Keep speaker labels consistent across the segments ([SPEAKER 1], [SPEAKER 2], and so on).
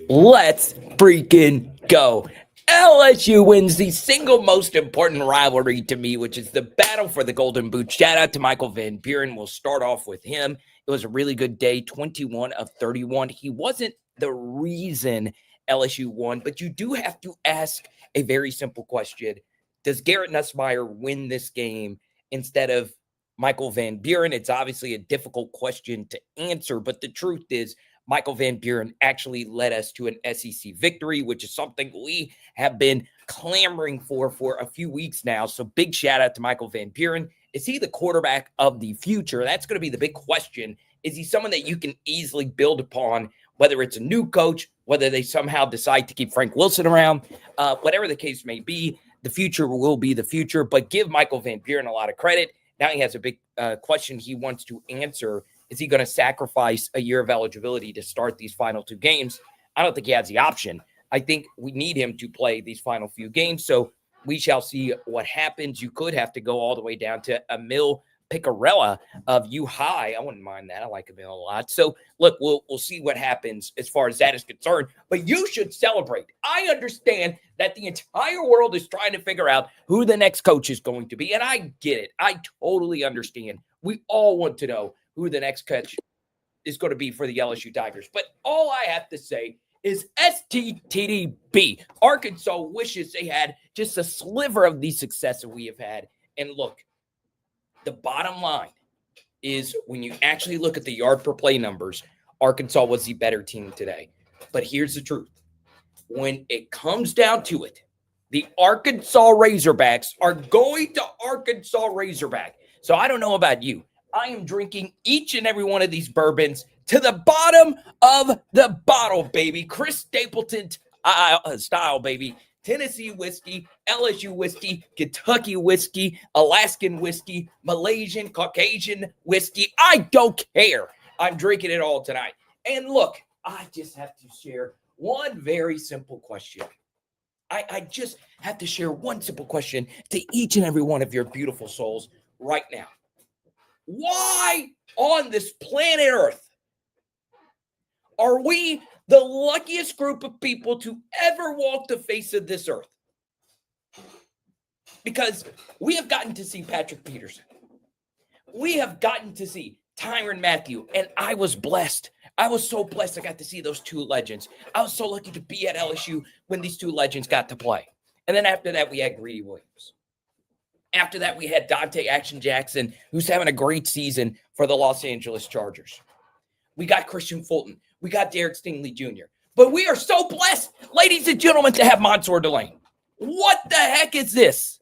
[SPEAKER 1] Let's freaking go. LSU wins the single most important rivalry to me, which is the battle for the Golden Boot. Shout out to Michael Van Buren. We'll start off with him. It was a really good day, 21 of 31. He wasn't the reason LSU won, but you do have to ask a very simple question. Does Garrett Nussmeier win this game instead of Michael Van Buren? It's obviously a difficult question to answer, but the truth is Michael Van Buren actually led us to an SEC victory, which is something we have been clamoring for a few weeks now. So big shout out to Michael Van Buren. Is he the quarterback of the future? That's going to be the big question. Is he someone that you can easily build upon, whether it's a new coach, whether they somehow decide to keep Frank Wilson around, whatever the case may be, the future will be the future. But give Michael Van Buren a lot of credit. Now he has a big question he wants to answer. Is he going to sacrifice a year of eligibility to start these final two games? I don't think he has the option. I think we need him to play these final few games. So we shall see what happens. You could have to go all the way down to Emil Picarella of U High. I wouldn't mind that. I like Emil a lot. So look, we'll see what happens as far as that is concerned. But you should celebrate. I understand that the entire world is trying to figure out who the next coach is going to be. And I get it. I totally understand. We all want to know who the next coach is going to be for the LSU Tigers. But all I have to say is STTDB. Arkansas wishes they had just a sliver of the success that we have had. And look, the bottom line is when you actually look at the yard per play numbers, Arkansas was the better team today. But here's the truth. When it comes down to it, the Arkansas Razorbacks are going to Arkansas Razorback. So I don't know about you. I am drinking each and every one of these bourbons to the bottom of the bottle, baby. Chris Stapleton style, baby. Tennessee whiskey, LSU whiskey, Kentucky whiskey, Alaskan whiskey, Malaysian, Caucasian whiskey. I don't care. I'm drinking it all tonight. And look, I just have to share one very simple question. I just have to share one simple question to each and every one of your beautiful souls right now. Why on this planet Earth are we the luckiest group of people to ever walk the face of this earth? Because we have gotten to see Patrick Peterson. We have gotten to see Tyrann Mathieu, and I was blessed. I was so blessed I got to see those two legends. I was so lucky to be at LSU when these two legends got to play. And then after that, we had Greedy Williams. After that, we had Dante Action Jackson, who's having a great season for the Los Angeles Chargers. We got Christian Fulton. We got Derek Stingley Jr. But we are so blessed, ladies and gentlemen, to have Monsour Delane. What the heck is this?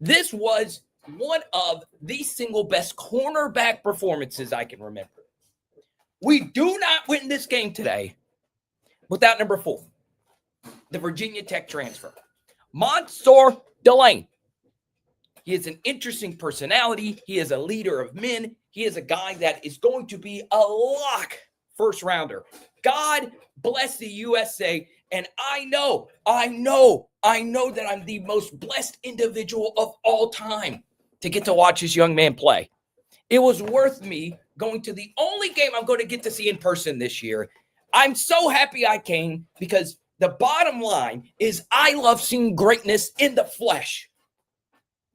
[SPEAKER 1] This was one of the single best cornerback performances I can remember. We do not win this game today without number 4, the Virginia Tech transfer, Monsour Delane. He is an interesting personality. He is a leader of men. He is a guy that is going to be a lock first rounder. God bless the USA. And I know that I'm the most blessed individual of all time to get to watch this young man play. It was worth me going to the only game I'm going to get to see in person this year. I'm so happy I came because the bottom line is I love seeing greatness in the flesh.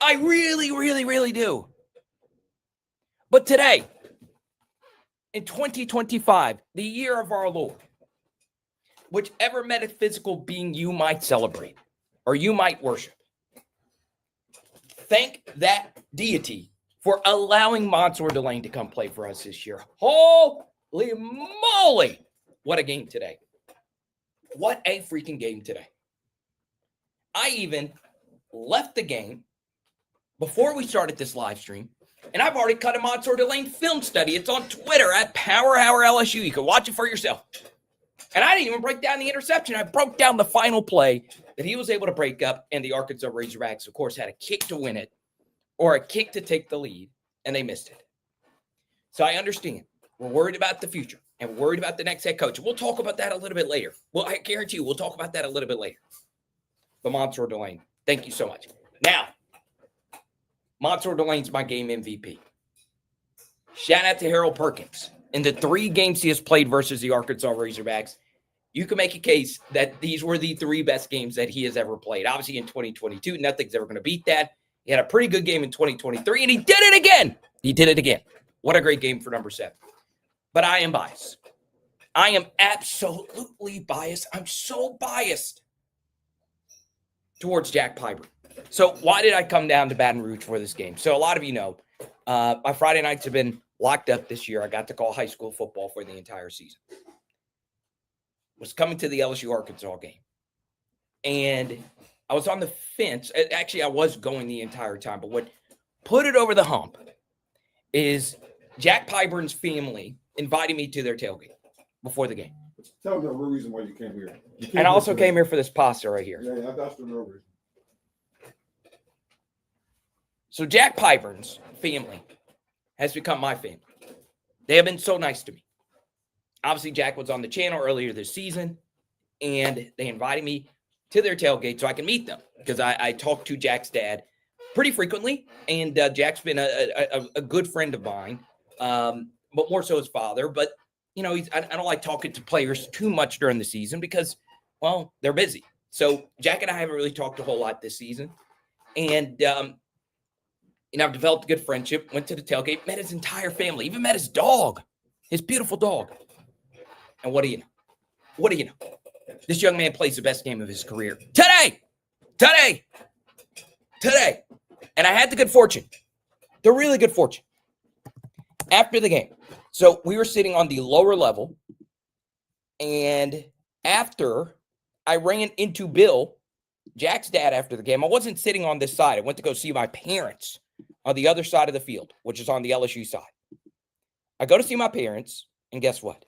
[SPEAKER 1] I really, really, really do. But today, in 2025, the year of our Lord, whichever metaphysical being you might celebrate or you might worship, thank that deity for allowing Monsour Delane to come play for us this year. Holy moly, what a game today. What a freaking game today. I even left the game before we started this live stream, and I've already cut a Monsour Delane film study. It's on Twitter at Power Hour LSU. You can watch it for yourself. And I didn't even break down the interception. I broke down the final play that he was able to break up, and the Arkansas Razorbacks, of course, had a kick to win it or a kick to take the lead, and they missed it. So I understand. We're worried about the future, and we're worried about the next head coach. We'll talk about that a little bit later. Well, I guarantee you we'll talk about that a little bit later. But Monsour Delane, thank you so much. Now, Monsour Delane's my game MVP. Shout out to Harold Perkins. In the 3 games he has played versus the Arkansas Razorbacks, you can make a case that these were the 3 best games that he has ever played. Obviously, in 2022, nothing's ever going to beat that. He had a pretty good game in 2023, and he did it again. He did it again. What a great game for number 7. But I am biased. I am absolutely biased. I'm so biased towards Jack Pyburn. So why did I come down to Baton Rouge for this game? So a lot of you know, my Friday nights have been locked up this year. I got to call high school football for the entire season. Was coming to the LSU Arkansas game. And I was on the fence. Actually, I was going the entire time. But what put it over the hump is Jack Pyburn's family invited me to their tailgate before the game.
[SPEAKER 2] Tell them the real reason why you came here.
[SPEAKER 1] And I also came here for this pasta right here.
[SPEAKER 2] Yeah, that's the real reason.
[SPEAKER 1] So Jack Pyburn's family has become my family. They have been so nice to me. Obviously, Jack was on the channel earlier this season, and they invited me to their tailgate so I can meet them because I talked to Jack's dad pretty frequently, and Jack's been a good friend of mine, but more so his father. But, you know, I don't like talking to players too much during the season because, well, they're busy. So Jack and I haven't really talked a whole lot this season, and, you know, I've developed a good friendship, went to the tailgate, met his entire family, even met his dog, his beautiful dog. And what do you know? What do you know? This young man plays the best game of his career. Today. And I had the good fortune, the really good fortune, after the game. So we were sitting on the lower level. And after I ran into Bill, Jack's dad, after the game, I wasn't sitting on this side. I went to go see my parents on the other side of the field, which is on the LSU side. I go to see my parents, and guess what?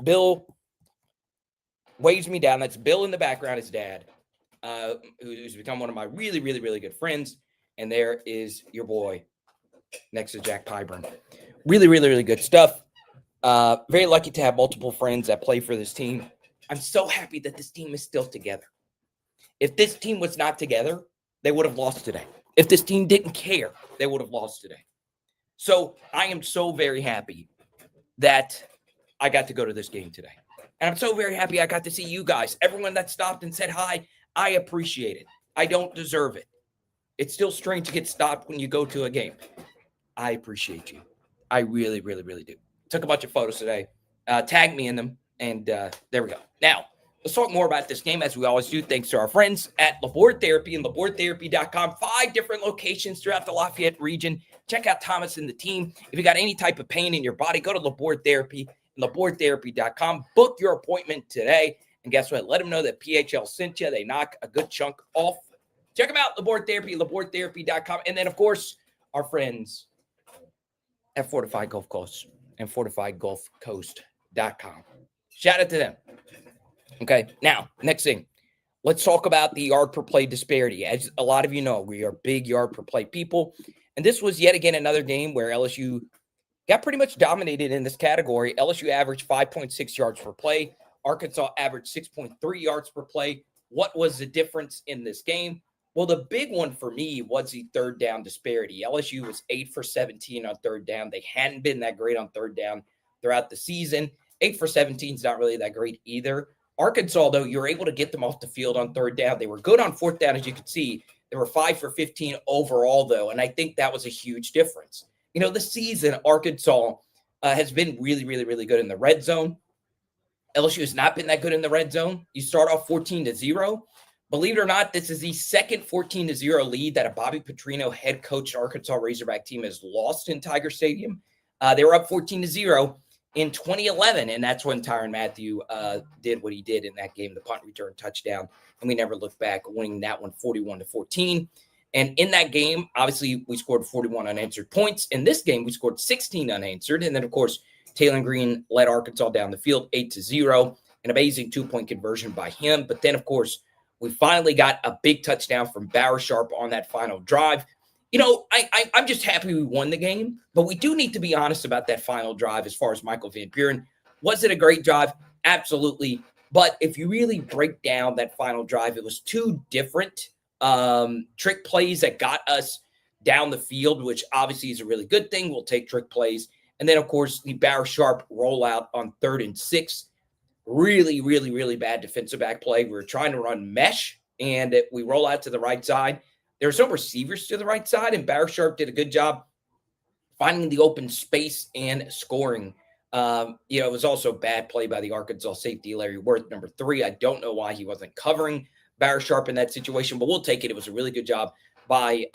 [SPEAKER 1] Bill waves me down. That's Bill in the background, his dad, who's become one of my really, really, really good friends. And there is your boy next to Jack Pyburn. Really, really, really good stuff. Very lucky to have multiple friends that play for this team. I'm so happy that this team is still together. If this team was not together, they would have lost today. If this team didn't care, they would have lost today. So I am so very happy that I got to go to this game today. And I'm so very happy I got to see you guys. Everyone that stopped and said hi, I appreciate it. I don't deserve it. It's still strange to get stopped when you go to a game. I appreciate you. I really, really, really do. Took a bunch of photos today. Tagged me in them. And there we go. Now, let's talk more about this game as we always do. Thanks to our friends at Labor Therapy and labortherapy.com. 5 different locations throughout the Lafayette region. Check out Thomas and the team. If you got any type of pain in your body, go to Labor Therapy. labortherapy.com. Book your appointment today. And guess what? Let them know that PHL sent you. They knock a good chunk off. Check them out, Labor Therapy, labortherapy.com. And then, of course, our friends at Fortified Gulf Coast and fortifiedgulfcoast.com. Shout out to them. Okay, now, next thing. Let's talk about the yard per play disparity. As a lot of you know, we are big yard per play people. And this was yet again another game where LSU got pretty much dominated in this category. LSU averaged 5.6 yards per play. Arkansas averaged 6.3 yards per play. What was the difference in this game? Well, the big one for me was the third down disparity. LSU was 8 for 17 on third down. They hadn't been that great on third down throughout the season. 8 for 17 is not really that great either. Arkansas, though, you're able to get them off the field on third down. They were good on fourth down, as you can see. They were 5 for 15 overall, though, and I think that was a huge difference. You know, this season, Arkansas has been really, really, really good in the red zone. LSU has not been that good in the red zone. You start off 14-0. Believe it or not, this is the second 14-0 lead that a Bobby Petrino head coach Arkansas Razorback team has lost in Tiger Stadium. They were up 14-0 in 2011, and that's when Tyrann Mathieu did what he did in that game, the punt return touchdown, and we never looked back, winning that one 41-14. And in that game, obviously, we scored 41 unanswered points. In this game, we scored 16 unanswered. And then, of course, Taylen Green led Arkansas down the field 8-0, an amazing 2-point conversion by him. But then, of course, we finally got a big touchdown from Sharp on that final drive. You know, I'm just happy we won the game, but we do need to be honest about that final drive as far as Michael Van Buren. Was it a great drive? Absolutely. But if you really break down that final drive, it was 2 different trick plays that got us down the field, which obviously is a really good thing. We'll take trick plays. And then, of course, the Sharp rollout on 3rd and 6. really, really, really bad defensive back play. We were trying to run mesh, and we roll out to the right side. There were some receivers to the right side, and Barsharp did a good job finding the open space and scoring. It was also bad play by the Arkansas safety, Larry Worth, number 3. I don't know why he wasn't covering Barsharp in that situation, but we'll take it. It was a really good job by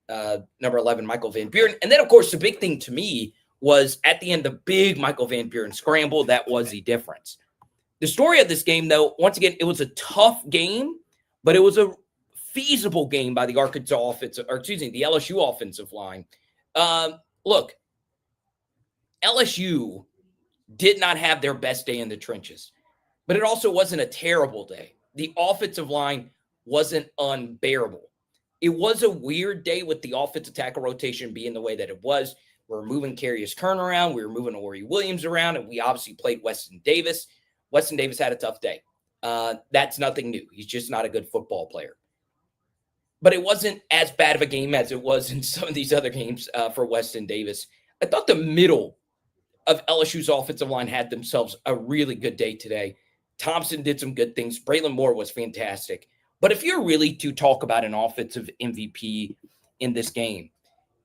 [SPEAKER 1] number 11, Michael Van Buren. And then, of course, the big thing to me was at the end, the big Michael Van Buren scramble. That was the difference. The story of this game, though, once again, it was a tough game, but it was a feasible game by the the LSU offensive line. Look, LSU did not have their best day in the trenches, but it also wasn't a terrible day. The offensive line wasn't unbearable. It was a weird day with the offensive tackle rotation being the way that it was. We were moving Carius Kern around. We were moving Ori Williams around, and we obviously played Weston Davis. Weston Davis had a tough day. That's nothing new. He's just not a good football player. But it wasn't as bad of a game as it was in some of these other games for Weston Davis. I thought the middle of LSU's offensive line had themselves a really good day today. Thompson did some good things. Braylon Moore was fantastic. But if you're really to talk about an offensive MVP in this game,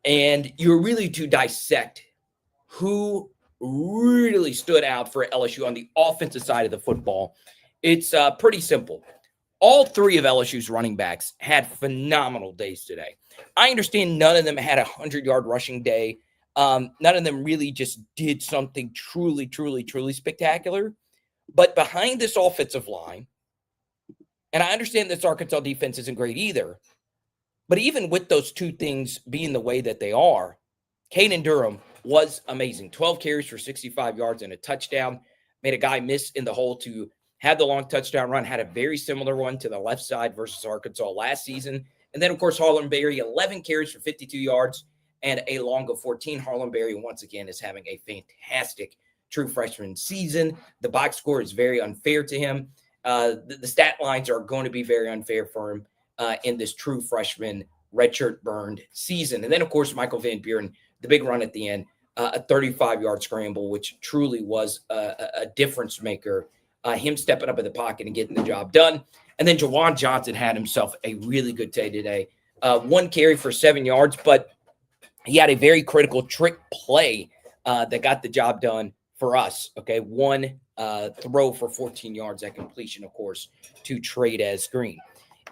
[SPEAKER 1] and you're really to dissect who really stood out for LSU on the offensive side of the football, it's pretty simple. All 3 of LSU's running backs had phenomenal days today. I understand none of them had a 100-yard rushing day. None of them really just did something truly, truly, truly spectacular. But behind this offensive line, and I understand this Arkansas defense isn't great either, but even with those 2 things being the way that they are, Caden Durham was amazing. 12 carries for 65 yards and a touchdown. Made a guy miss in the hole to have the long touchdown run. Had a very similar one to the left side versus Arkansas last season. And then, of course, Harlan Berry, 11 carries for 52 yards and a long of 14. Harlan Berry, once again, is having a fantastic true freshman season. The box score is very unfair to him. The stat lines are going to be very unfair for him in this true freshman redshirt burned season. And then, of course, Michael Van Buren, the big run at the end, a 35-yard scramble, which truly was a difference maker. Him stepping up in the pocket and getting the job done. And then Jawan Johnson had himself a really good day today. 1 carry for 7 yards, but he had a very critical trick play that got the job done for us. Okay, 1 throw for 14 yards at completion, of course, to Taylen Green.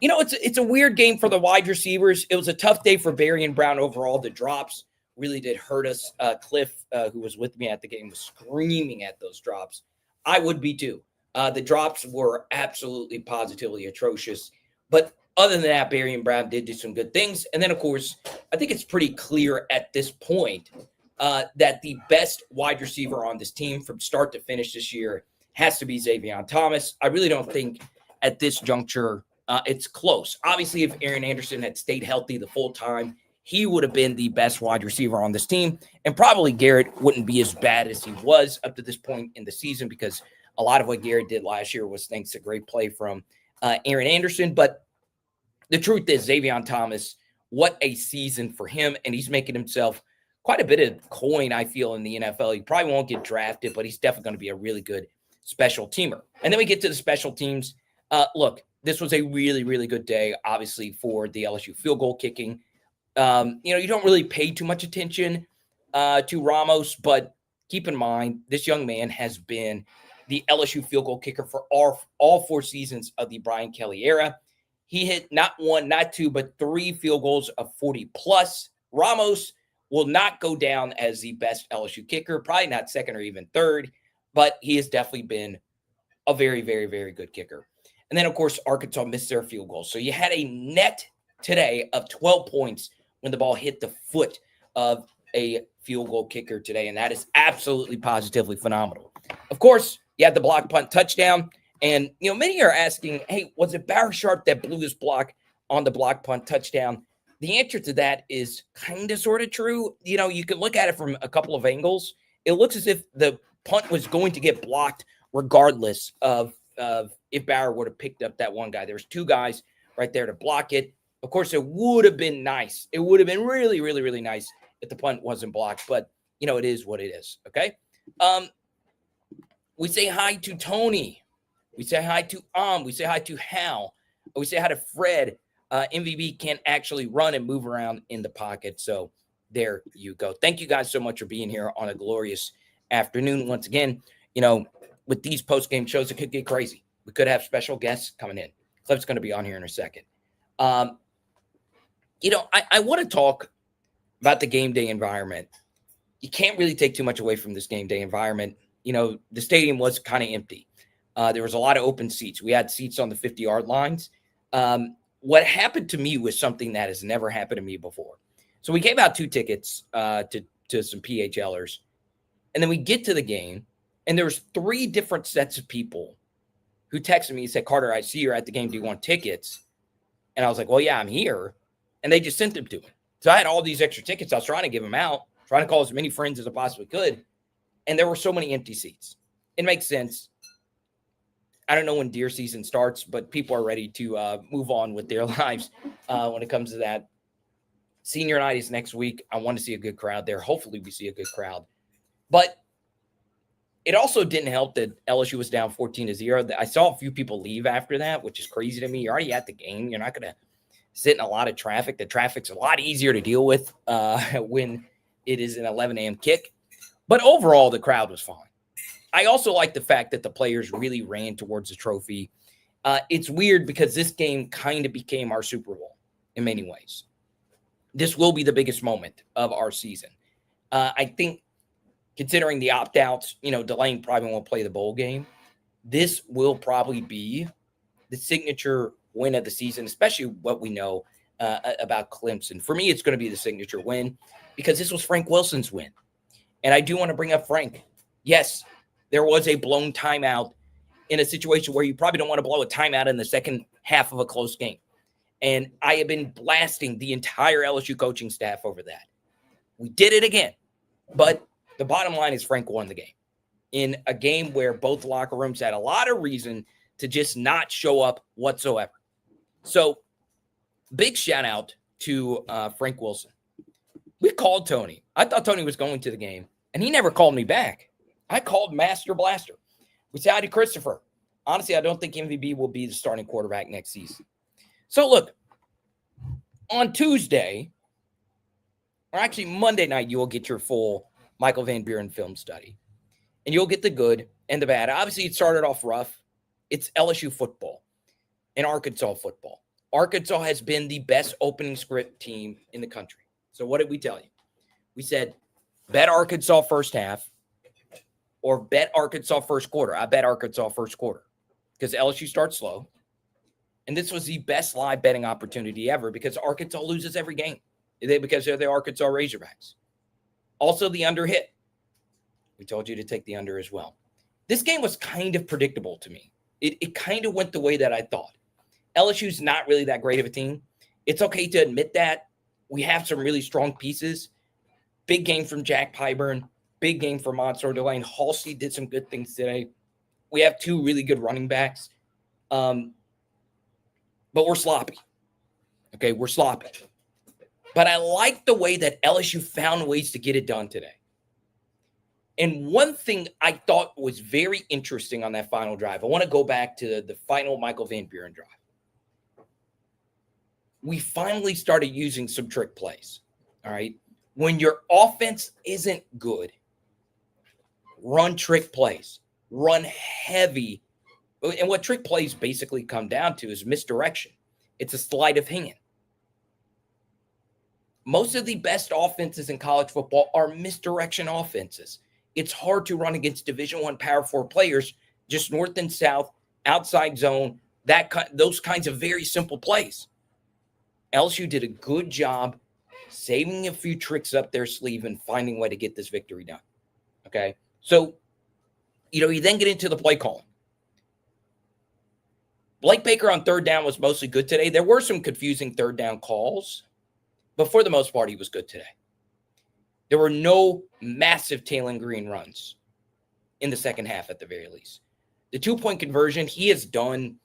[SPEAKER 1] It's a weird game for the wide receivers. It was a tough day for Barry and Brown overall. The drops really did hurt us. Cliff, who was with me at the game, was screaming at those drops. I would be too. The drops were absolutely positively atrocious. But other than that, Barry and Brown did do some good things. And then, of course, I think it's pretty clear at this point that the best wide receiver on this team from start to finish this year has to be Zavion Thomas. I really don't think at this juncture it's close. Obviously, if Aaron Anderson had stayed healthy the full time, he would have been the best wide receiver on this team. And probably Garrett wouldn't be as bad as he was up to this point in the season, because a lot of what Garrett did last year was thanks to great play from Aaron Anderson. But the truth is, Zavion Thomas, what a season for him. And he's making himself quite a bit of coin, I feel, in the NFL. He probably won't get drafted, but he's definitely going to be a really good special teamer. And then we get to the special teams. Look, this was a really, really good day, obviously, for the LSU field goal kicking. You don't really pay too much attention to Ramos, but keep in mind, this young man has been the LSU field goal kicker for all 4 seasons of the Brian Kelly era. He hit not 1, not 2, but 3 field goals of 40+. Ramos will not go down as the best LSU kicker, probably not second or even third, but he has definitely been a very, very, very good kicker. And then, of course, Arkansas missed their field goal. So you had a net today of 12 points when the ball hit the foot of a field goal kicker today, and that is absolutely positively phenomenal. Of course, you had the block punt touchdown, and many are asking, hey, was it Barsharp that blew his block on the block punt touchdown? The answer to that is kind of sort of true. You can look at it from a couple of angles. It looks as if the punt was going to get blocked regardless of if Bauer would have picked up that one guy. There's 2 guys right there to block it. Of course, it would have been nice. It would have been really, really, really nice if the punt wasn't blocked, but it is what it is. Okay. We say hi to Tony. We say hi to we say hi to Hal. We say hi to Fred. MVB can't actually run and move around in the pocket. So there you go. Thank you guys so much for being here on a glorious afternoon. Once again, with these post-game shows, it could get crazy. We could have special guests coming in. Cliff's going to be on here in a second. I want to talk about the game day environment. You can't really take too much away from this game day environment. The stadium was kind of empty. There was a lot of open seats. We had seats on the 50-yard lines. What happened to me was something that has never happened to me before. So we gave out 2 tickets to some PHLers. And then we get to the game, and there was 3 different sets of people who texted me and said, Carter, I see you're at the game. Do you want tickets? And I was like, well, yeah, I'm here. And they just sent them to me. So I had all these extra tickets. I was trying to give them out, trying to call as many friends as I possibly could. And there were so many empty seats. It makes sense. I don't know when deer season starts, but people are ready to move on with their lives when it comes to that. Senior night is next week. I want to see a good crowd there. Hopefully we see a good crowd. But it also didn't help that LSU was down 14-0. I saw a few people leave after that, which is crazy to me. You're already at the game. You're not going to sit in a lot of traffic. The traffic's a lot easier to deal with when it is an 11 a.m. kick. But overall, the crowd was fine. I also like the fact that the players really ran towards the trophy. It's weird because this game kind of became our Super Bowl in many ways. This will be the biggest moment of our season. I think considering the opt-outs, Delane probably won't play the bowl game. This will probably be the signature win of the season, especially what we know about Clemson. For me, it's going to be the signature win because this was Frank Wilson's win. And I do want to bring up Frank. Yes, there was a blown timeout in a situation where you probably don't want to blow a timeout in the second half of a close game. And I have been blasting the entire LSU coaching staff over that. We did it again. But the bottom line is Frank won the game in a game where both locker rooms had a lot of reason to just not show up whatsoever. So big shout out to Frank Wilson. We called Tony. I thought Tony was going to the game, and he never called me back. I called Master Blaster. We said hi to Christopher. Honestly, I don't think MVB will be the starting quarterback next season. So look, on Tuesday, or actually Monday night, you will get your full Michael Van Buren film study. And you'll get the good and the bad. Obviously, it started off rough. It's LSU football and Arkansas football. Arkansas has been the best opening script team in the country. So what did we tell you? We said, bet Arkansas first half or bet Arkansas first quarter. I bet Arkansas first quarter because LSU starts slow. And this was the best live betting opportunity ever because Arkansas loses every game because they're the Arkansas Razorbacks. Also, the under hit. We told you to take the under as well. This game was kind of predictable to me. It kind of went the way that I thought. LSU's not really that great of a team. It's okay to admit that. We have some really strong pieces. Big game from Jack Pyburn. Big game from Monsour Delane. Halsey did some good things today. We have 2 really good running backs. But we're sloppy. Okay, we're sloppy. But I like the way that LSU found ways to get it done today. And one thing I thought was very interesting on that final drive, I want to go back to the final Michael Van Buren drive. We finally started using some trick plays, all right? When your offense isn't good, run trick plays, run heavy. And what trick plays basically come down to is misdirection. It's a sleight of hand. Most of the best offenses in college football are misdirection offenses. It's hard to run against Division I Power 4 players, just north and south, outside zone, those kinds of very simple plays. LSU did a good job saving a few tricks up their sleeve and finding a way to get this victory done. Okay? So, you then get into the play calling. Blake Baker on third down was mostly good today. There were some confusing third down calls, but for the most part, he was good today. There were no massive Taylen Green runs in the second half at the very least. The 2-point conversion, he has done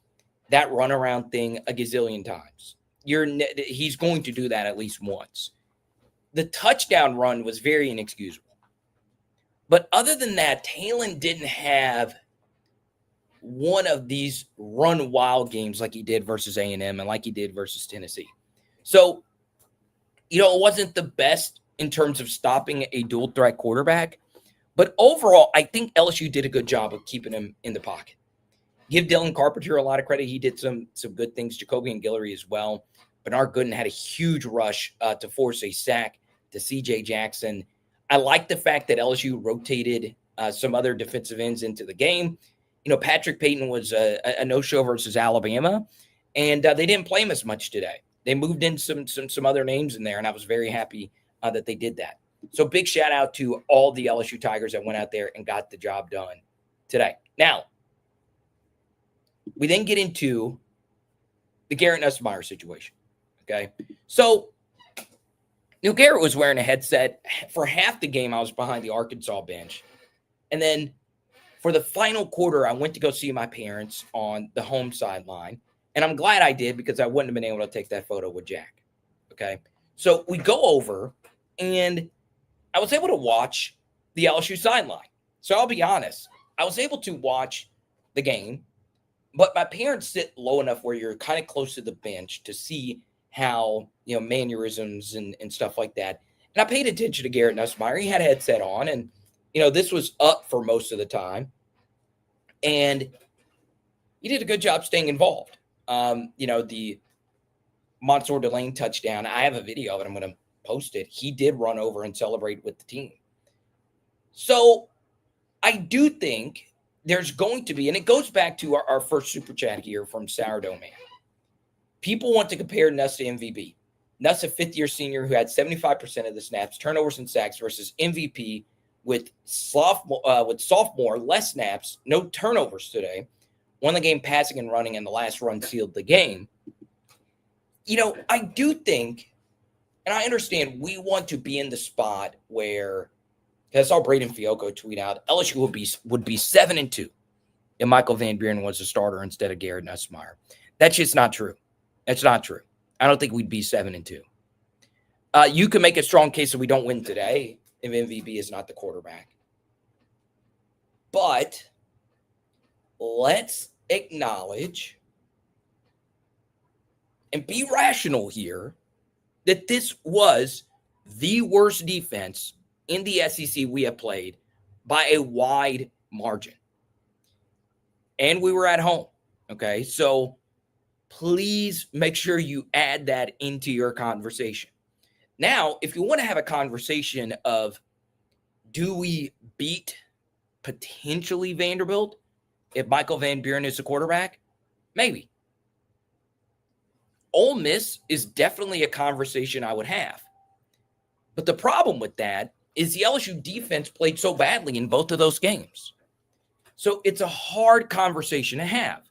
[SPEAKER 1] that runaround thing a gazillion times. He's going to do that at least once. The touchdown run was very inexcusable. But other than that, Taylen didn't have one of these run wild games like he did versus A&M and like he did versus Tennessee. So, it wasn't the best in terms of stopping a dual threat quarterback. But overall, I think LSU did a good job of keeping him in the pocket. Give Dylan Carpenter a lot of credit. He did some good things. Jacoby and Guillory as well. Bernard Gooden had a huge rush to force a sack to C.J. Jackson. I like the fact that LSU rotated some other defensive ends into the game. Patrick Payton was a no-show versus Alabama, and they didn't play him as much today. They moved in some other names in there, and I was very happy that they did that. So big shout out to all the LSU Tigers that went out there and got the job done today. Now, we then get into the Garrett Nussmeier situation. Okay. So, Garrett was wearing a headset. For half the game, I was behind the Arkansas bench. And then for the final quarter, I went to go see my parents on the home sideline. And I'm glad I did because I wouldn't have been able to take that photo with Jack. Okay. So we go over and I was able to watch the LSU sideline. So I'll be honest. I was able to watch the game, but my parents sit low enough where you're kind of close to the bench to see how, mannerisms and stuff like that. And I paid attention to Garrett Nussmeier. He had a headset on and, this was up for most of the time. And he did a good job staying involved. The Monsour Delane touchdown, I have a video of it. I'm going to post it. He did run over and celebrate with the team. So I do think there's going to be, and it goes back to our first super chat here from Sourdough Man. People want to compare Nuss to MVP. Nuss, a fifth-year senior who had 75% of the snaps, turnovers, and sacks versus MVP with sophomore, less snaps, no turnovers today, won the game passing and running, and the last run sealed the game. I do think, and I understand we want to be in the spot where, I saw Braden Fiocco tweet out, LSU would be 7-2 if Michael Van Buren was a starter instead of Garrett Nussmeier. That's just not true. That's not true. I don't think we'd be 7-2. You can make a strong case that we don't win today if MVP is not the quarterback. But let's acknowledge and be rational here that this was the worst defense in the SEC we have played by a wide margin. And we were at home. Okay, so please make sure you add that into your conversation. Now, if you want to have a conversation of, do we beat potentially Vanderbilt if Michael Van Buren is the quarterback? Maybe. Ole Miss is definitely a conversation I would have. But the problem with that is the LSU defense played so badly in both of those games. So it's a hard conversation to have.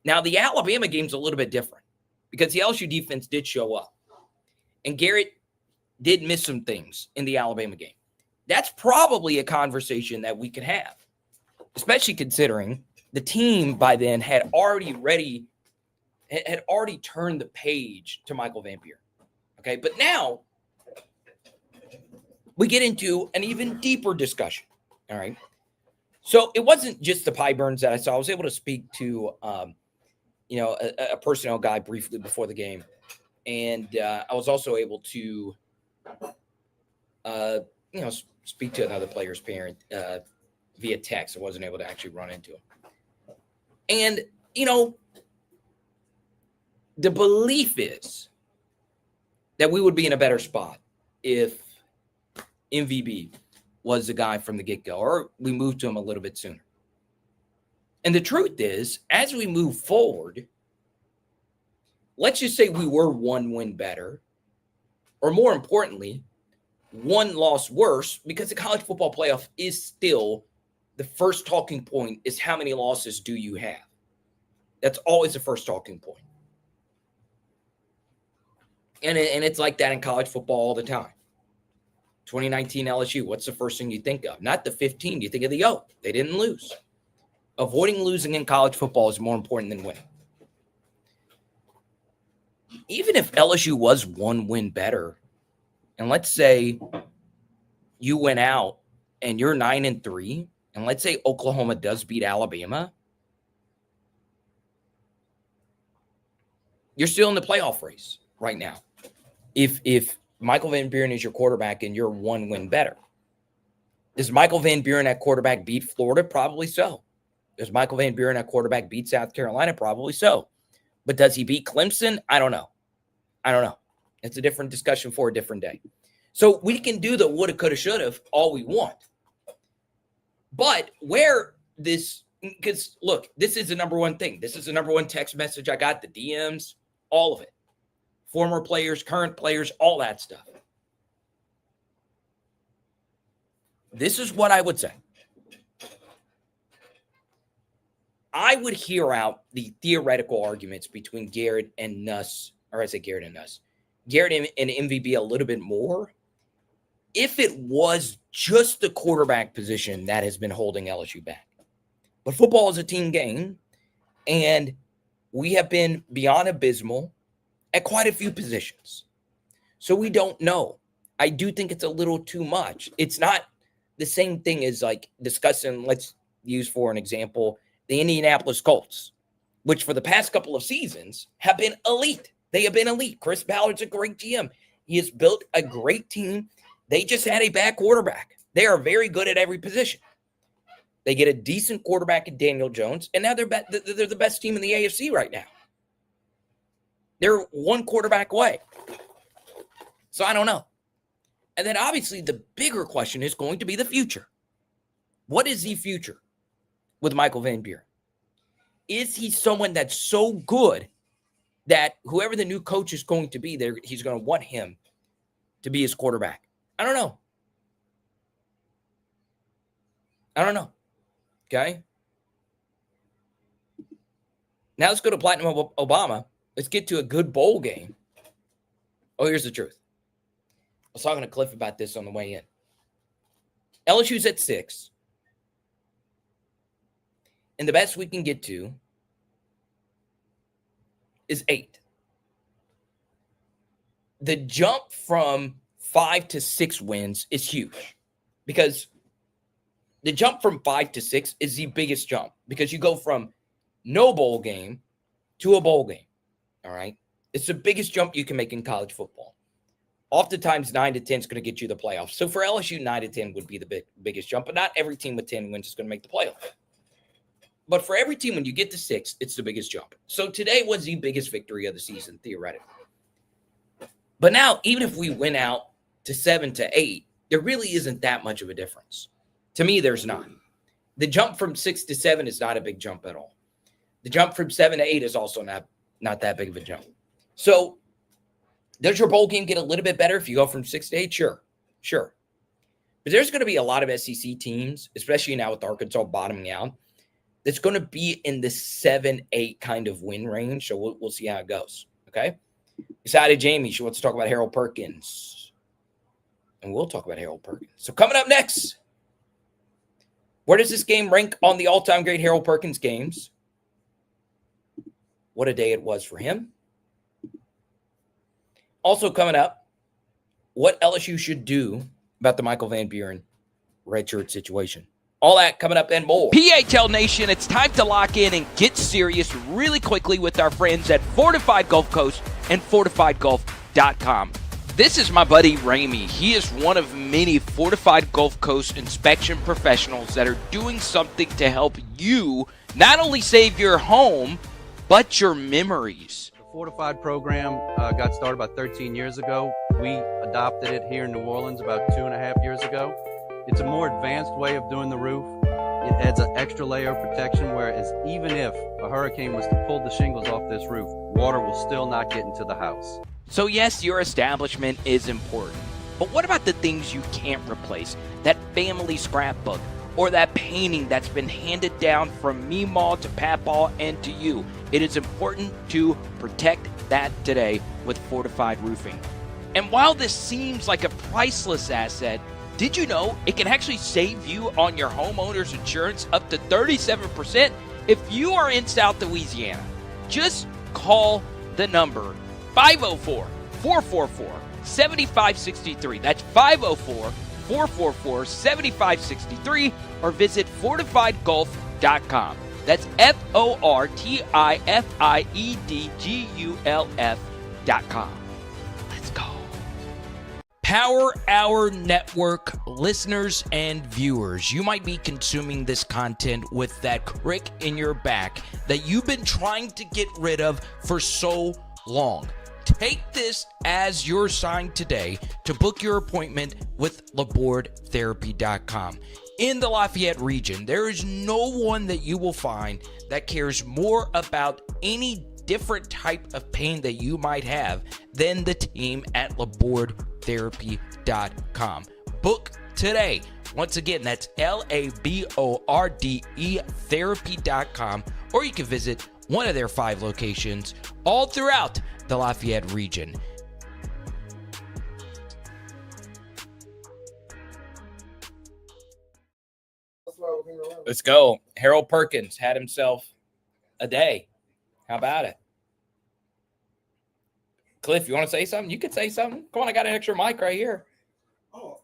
[SPEAKER 1] Now, the Alabama game's a little bit different because the LSU defense did show up. And Garrett did miss some things in the Alabama game. That's probably a conversation that we could have, especially considering the team by then had already turned the page to Michael Van Buren. Okay, but now we get into an even deeper discussion. All right. So it wasn't just the pie burns that I saw. I was able to speak to, a personnel guy briefly before the game. And I was also able to, speak to another player's parent via text. I wasn't able to actually run into him. And, the belief is that we would be in a better spot if MVP was the guy from the get-go, or we moved to him a little bit sooner. And the truth is, as we move forward, let's just say we were one win better, or more importantly, one loss worse, because the college football playoff is still the first talking point is how many losses do you have? That's always the first talking point. And it's like that in college football all the time. 2019 LSU, what's the first thing you think of? Not the 15, you think of the they didn't lose. Avoiding losing in college football is more important than winning. Even if LSU was one win better, and let's say you went out and you're 9-3, and let's say Oklahoma does beat Alabama, you're still in the playoff race right now. If Michael Van Buren is your quarterback and you're one win better. Does Michael Van Buren at quarterback beat Florida? Probably so. Does Michael Van Buren at quarterback beat South Carolina? Probably so. But does he beat Clemson? I don't know. It's a different discussion for a different day. So we can do the woulda, coulda, shoulda all we want. But where this, because look, this is the number one thing. This is the number one text message I got, the DMs, all of it. Former players, current players, all that stuff. This is what I would say. I would hear out the theoretical arguments between Garrett and Nuss, or I say Garrett and Nuss, Garrett and MVB a little bit more if it was just the quarterback position that has been holding LSU back. But football is a team game, and we have been beyond abysmal at quite a few positions. So we don't know. I do think it's a little too much. It's not the same thing as like discussing, let's use for an example, the Indianapolis Colts, which for the past couple of seasons have been elite. They have been elite. Chris Ballard's a great GM. He has built a great team. They just had a bad quarterback. They are very good at every position. They get a decent quarterback in Daniel Jones, and now they're the best team in the AFC right now. They're one quarterback away. So I don't know. And then obviously the bigger question is going to be the future. What is the future with Michael Van Buren? Is he someone that's so good that whoever the new coach is going to be there, he's going to want him to be his quarterback? I don't know. Okay. Now let's go to Platinum Obama. Let's get to a good bowl game. Oh, here's the truth. I was talking to Cliff about this on the way in. LSU's at 6. And the best we can get to is 8. The jump from 5 to 6 wins is huge because the jump from 5 to 6 is the biggest jump because you go from no bowl game to a bowl game. All right. It's the biggest jump you can make in college football. Oftentimes 9 to 10 is going to get you the playoffs. So for LSU, 9 to 10 would be the biggest jump, but not every team with 10 wins is going to make the playoffs. But for every team, when you get to 6, it's the biggest jump. So today was the biggest victory of the season, theoretically. But now, even if we went out to 7 to 8, there really isn't that much of a difference. To me, there's not. The jump from 6 to 7 is not a big jump at all. The jump from 7 to 8 is also not that big of a jump. So does your bowl game get a little bit better if you go from 6 to 8? Sure. But there's going to be a lot of SEC teams, especially now with Arkansas bottoming out, that's going to be in the 7-8 kind of win range. So we'll see how it goes. Okay. Excited Jamie. She wants to talk about Harold Perkins. And we'll talk about Harold Perkins. So coming up next, where does this game rank on the all-time great Harold Perkins games? What a day it was for him. Also coming up, what LSU should do about the Michael Van Buren redshirt situation. All that coming up and more.
[SPEAKER 3] PHL Nation, it's time to lock in and get serious really quickly with our friends at Fortified Gulf Coast and FortifiedGulf.com. This is my buddy Ramey. He is one of many Fortified Gulf Coast inspection professionals that are doing something to help you not only save your home, but your memories.
[SPEAKER 4] The Fortified program got started about 13 years ago. We adopted it here in New Orleans about 2.5 years ago. It's a more advanced way of doing the roof. It adds an extra layer of protection, whereas even if a hurricane was to pull the shingles off this roof, water will still not get into the house.
[SPEAKER 3] So yes, your establishment is important, but what about the things you can't replace? That family scrapbook or that painting that's been handed down from Meemaw to Papaw and to you. It is important to protect that today with Fortified Roofing. And while this seems like a priceless asset, did you know it can actually save you on your homeowner's insurance up to 37% if you are in South Louisiana? Just call the number 504-444-7563. That's 444-7563 or visit fortifiedgulf.com. That's FORTIFIEDGULF.com. Let's go. Power Hour Network listeners and viewers, you might be consuming this content with that crick in your back that you've been trying to get rid of for so long. Take this as your sign today to book your appointment with LabourdTherapy.com. In the Lafayette region, there is no one that you will find that cares more about any different type of pain that you might have than the team at LabourdTherapy.com. Book today. Once again, that's LABORDE therapy.com, or you can visit one of their 5 locations all throughout the Lafayette region.
[SPEAKER 1] Let's go. Harold Perkins had himself a day. How about it? Cliff, you want to say something? You could say something. Come on, I got an extra mic right here.
[SPEAKER 2] Oh,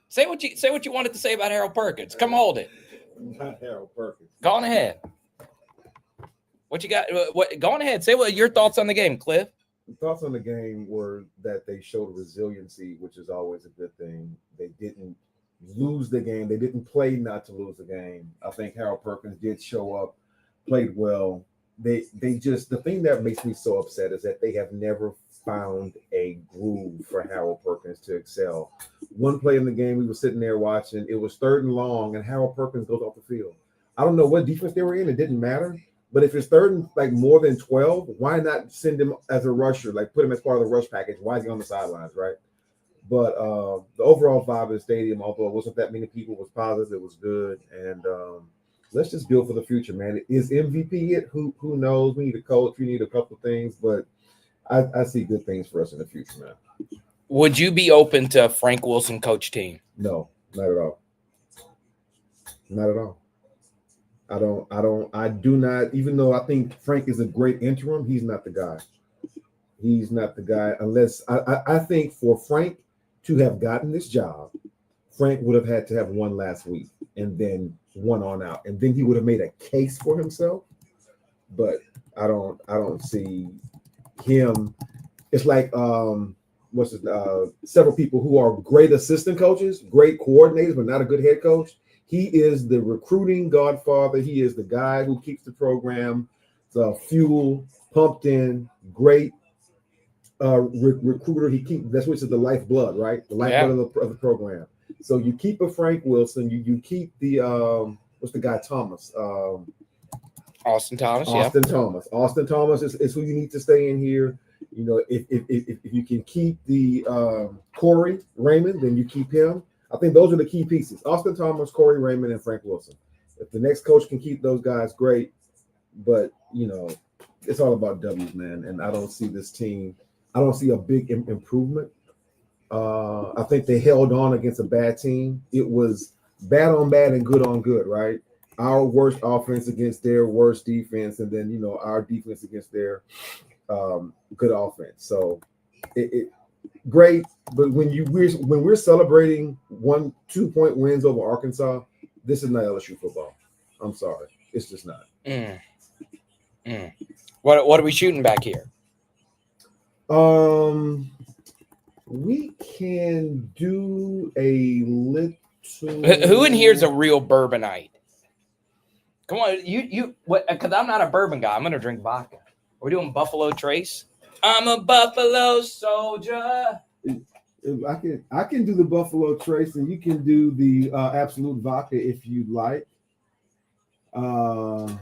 [SPEAKER 1] Say what you wanted to say about Harold Perkins. Come hold it.
[SPEAKER 2] not Harold Perkins.
[SPEAKER 1] Go on ahead. What you got? Go on ahead. Say what your thoughts on the game, Cliff.
[SPEAKER 2] The thoughts on the game were that they showed resiliency, which is always a good thing. They didn't lose the game. They didn't play not to lose the game. I think Harold Perkins did show up, played well. They just, the thing that makes me so upset is that they have never found a groove for Harold Perkins to excel. One play in the game, we were sitting there watching. It was 3rd and long, and Harold Perkins goes off the field. I don't know what defense they were in. It didn't matter. But if it's 3rd and like more than 12, why not send him as a rusher? Like put him as part of the rush package. Why is he on the sidelines, right? But the overall vibe of the stadium, although it wasn't that many people, was positive. It was good, and let's just build for the future, man. Is MVP it? Who knows? We need a coach. We need a couple things, but I see good things for us in the future, man.
[SPEAKER 1] Would you be open to Frank Wilson coach team?
[SPEAKER 2] No, not at all. Not at all. I do not, even though I think Frank is a great interim, he's not the guy. He's not the guy unless I think for Frank to have gotten this job, Frank would have had to have one last week and then one on out. And then he would have made a case for himself. But I don't see him. It's like several people who are great assistant coaches, great coordinators, but not a good head coach. He is the recruiting godfather. He is the guy who keeps the program, the fuel pumped in, great recruiter. That's which is the lifeblood, right? The lifeblood of the program. So you keep a Frank Wilson. You keep the what's the guy Thomas?
[SPEAKER 1] Austin Thomas.
[SPEAKER 2] Austin Thomas is who you need to stay in here. You know, if you can keep the Corey Raymond, then you keep him. I think those are the key pieces: Austin Thomas, Corey Raymond, and Frank Wilson. If the next coach can keep those guys, great. But you know, it's all about W's, man. And I don't see this team. I don't see a big improvement. I think they held on against a bad team. It was bad on bad and good on good, right? Our worst offense against their worst defense, and then our defense against their good offense. So it great, but when we're celebrating 1-2 point wins over Arkansas, this is not LSU football. I'm sorry, it's just not.
[SPEAKER 1] What are we shooting back here?
[SPEAKER 2] We can do a little.
[SPEAKER 1] Who in here is a real bourbonite? Come on, you what? Because I'm not a bourbon guy. I'm gonna drink vodka. We're doing Buffalo Trace. I'm a Buffalo soldier.
[SPEAKER 2] I can do the Buffalo Trace, and you can do the Absolute Vodka if you'd like.
[SPEAKER 1] I'm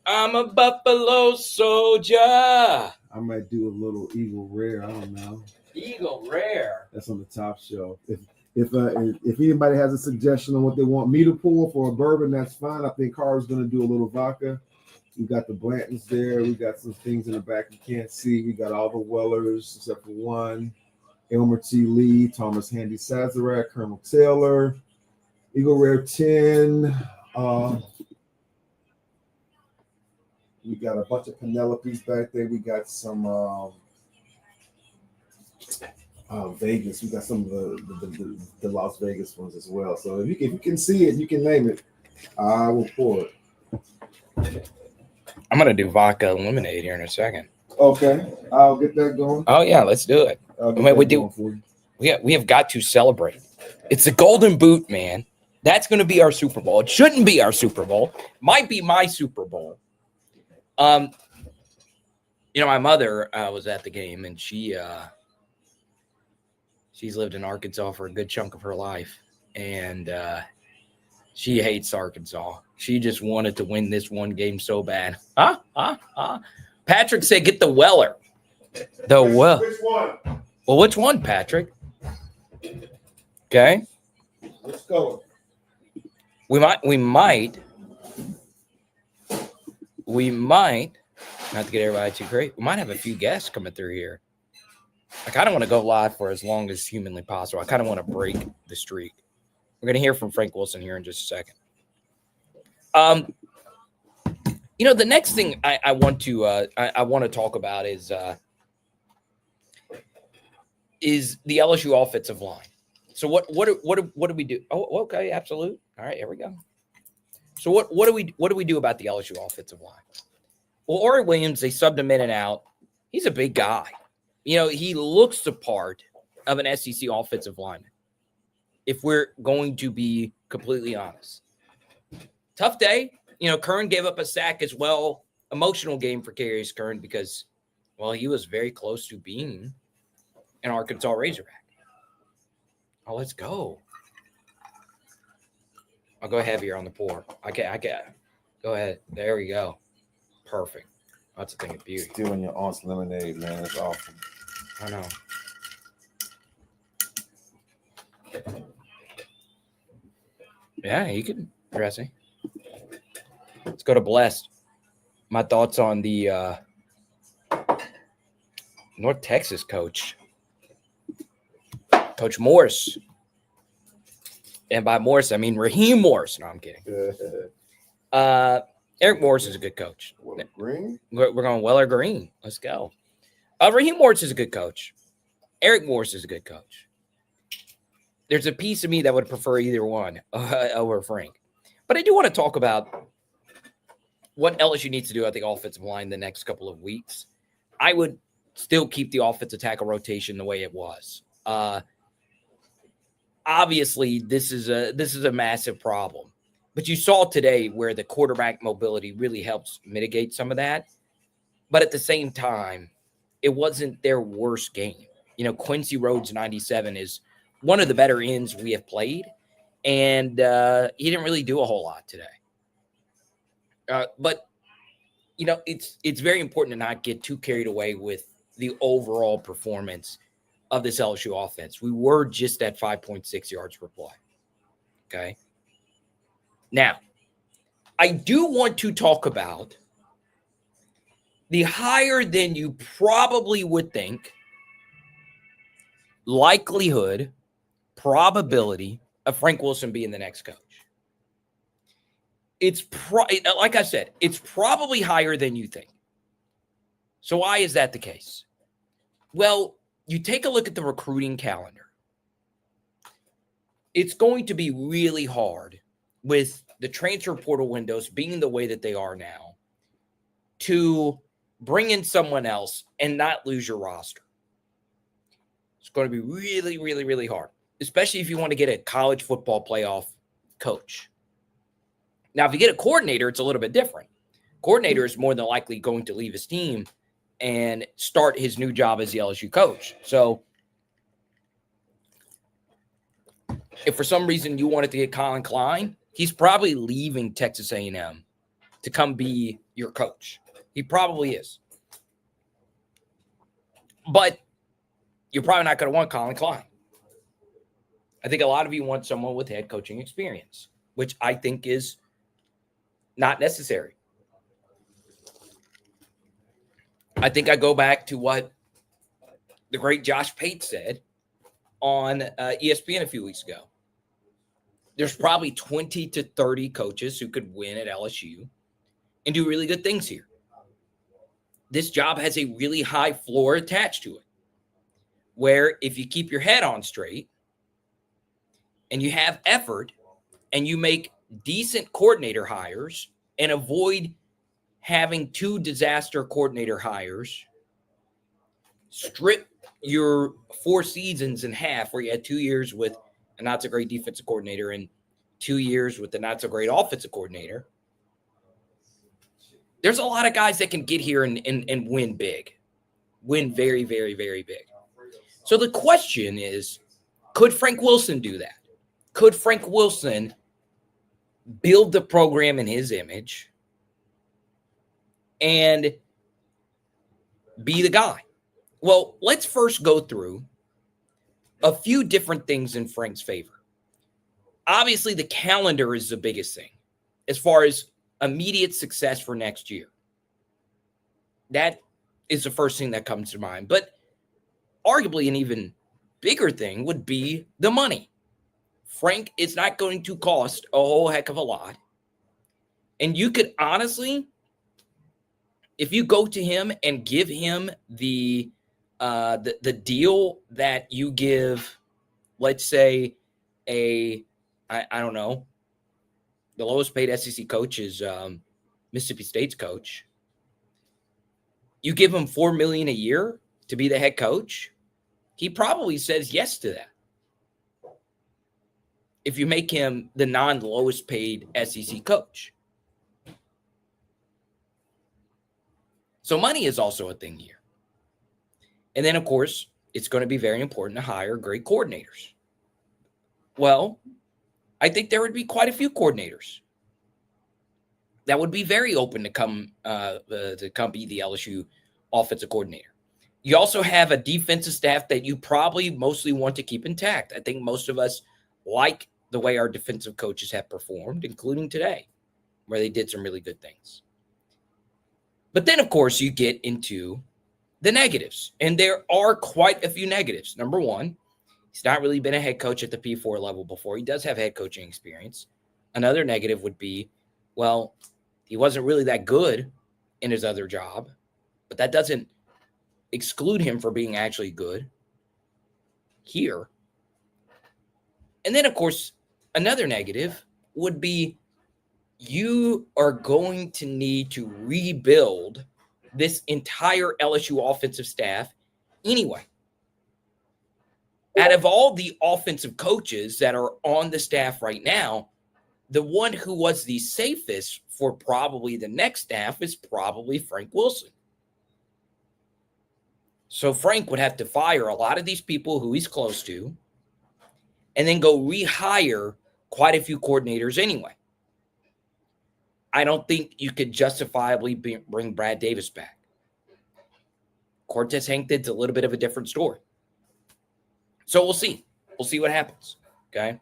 [SPEAKER 1] a Buffalo soldier.
[SPEAKER 2] I might do a little Eagle Rare. I don't know.
[SPEAKER 1] Eagle Rare.
[SPEAKER 2] That's on the top shelf. If anybody has a suggestion on what they want me to pour for a bourbon, that's fine. I think Carr's going to do a little vodka. We got the Blantons there. We got some things in the back you can't see. We got all the Wellers except for one. Elmer T. Lee, Thomas Handy Sazerac, Colonel Taylor, Eagle Rare 10. We got a bunch of Penelopes back there. We got some Vegas. We got some of the Las Vegas ones as well. So if you can see it, you can name it. I will pour it.
[SPEAKER 1] I'm gonna do vodka lemonade here in a second.
[SPEAKER 2] Okay, I'll get that going.
[SPEAKER 1] Oh yeah, let's do it. We have got to celebrate. It's the Golden Boot, man. That's going to be our Super Bowl. It shouldn't be our Super Bowl. Might be my Super Bowl. My mother was at the game, and she's lived in Arkansas for a good chunk of her life, and she hates Arkansas. She just wanted to win this one game so bad. Patrick said, "Get the Weller." Which one? Well, which one, Patrick? Okay.
[SPEAKER 2] Let's go.
[SPEAKER 1] We might, not to get everybody too crazy, we might have a few guests coming through here. I kind of want to go live for as long as humanly possible. I kind of want to break the streak. We're going to hear from Frank Wilson here in just a second. The next thing I want to talk about is the LSU offensive line. So what do we do? Oh, okay, absolute. All right, here we go. So what do we do about the LSU offensive line? Well, Ori Williams, they subbed him in and out. He's a big guy. He looks the part of an SEC offensive lineman. If we're going to be completely honest, tough day. Kern gave up a sack as well. Emotional game for Carius Kern because, well, he was very close to being an Arkansas Razorback. Oh, let's go. I'll go heavier on the pour. I can. Go ahead. There we go. Perfect. That's a thing of beauty.
[SPEAKER 2] Stealing your aunt's lemonade, man. That's awesome.
[SPEAKER 1] I know. Yeah, you can, Dressy. Let's go to Blessed. My thoughts on the North Texas coach, Coach Morris. And by Morris, I mean Raheem Morris. No, I'm kidding. Eric Morris is a good coach.
[SPEAKER 2] Green?
[SPEAKER 1] We're going Weller Green. Let's go. Raheem Morris is a good coach. Eric Morris is a good coach. There's a piece of me that would prefer either one over Frank. But I do want to talk about what LSU needs to do at the offensive line the next couple of weeks. I would still keep the offensive tackle rotation the way it was. Obviously, this is a massive problem. But you saw today where the quarterback mobility really helps mitigate some of that. But at the same time, it wasn't their worst game. Quincy Rhodes 97 is one of the better ends we have played. And he didn't really do a whole lot today. But it's very important to not get too carried away with the overall performance of this LSU offense. We were just at 5.6 yards per play. Okay. Now, I do want to talk about the higher than you probably would think likelihood, probability of Frank Wilson being the next coach. It's like I said, it's probably higher than you think. So why is that the case? Well, you take a look at the recruiting calendar. It's going to be really hard with the transfer portal windows being the way that they are now to bring in someone else and not lose your roster. It's going to be really, really, really hard, especially if you want to get a college football playoff coach. Now, if you get a coordinator, it's a little bit different. Coordinator is more than likely going to leave his team and start his new job as the LSU coach. So if for some reason you wanted to get Colin Klein, he's probably leaving Texas A&M to come be your coach. He probably is. But you're probably not going to want Colin Klein. I think a lot of you want someone with head coaching experience, which I think is not necessary. I think I go back to what the great Josh Pate said on ESPN a few weeks ago. There's probably 20 to 30 coaches who could win at LSU and do really good things here. This job has a really high floor attached to it. where if you keep your head on straight and you have effort and you make decent coordinator hires and avoid having 2 disaster coordinator hires, strip your 4 seasons in half where you had 2 years with a not so great defensive coordinator and 2 years with a not so great offensive coordinator. There's a lot of guys that can get here and win big, win very, very, very big. So the question is, could Frank Wilson do that? Could Frank Wilson build the program in his image and be the guy? Well, let's first go through a few different things in Frank's favor. Obviously, the calendar is the biggest thing as far as immediate success for next year. That is the first thing that comes to mind. But arguably an even bigger thing would be the money. Frank is not going to cost a whole heck of a lot. And you could honestly, if you go to him and give him the deal that you give, let's say, I don't know, the lowest paid SEC coach is Mississippi State's coach. You give him $4 million a year to be the head coach, he probably says yes to that. If you make him the non-lowest paid SEC coach. So money is also a thing here. And then, of course, it's going to be very important to hire great coordinators. Well, I think there would be quite a few coordinators that would be very open to come be the LSU offensive coordinator. You also have a defensive staff that you probably mostly want to keep intact. I think most of us like the way our defensive coaches have performed, including today, where they did some really good things. But then, of course, you get into the negatives, and there are quite a few negatives. Number one, he's not really been a head coach at the P4 level before. He does have head coaching experience. Another negative would be, well, he wasn't really that good in his other job, but that doesn't exclude him from being actually good here. And then, of course, another negative would be you are going to need to rebuild this entire LSU offensive staff anyway. Out of all the offensive coaches that are on the staff right now, the one who was the safest for probably the next staff is probably Frank Wilson. So Frank would have to fire a lot of these people who he's close to and then go rehire quite a few coordinators anyway. I don't think you could justifiably bring Brad Davis back. Cortez Hankton's a little bit of a different story. So we'll see. We'll see what happens. Okay.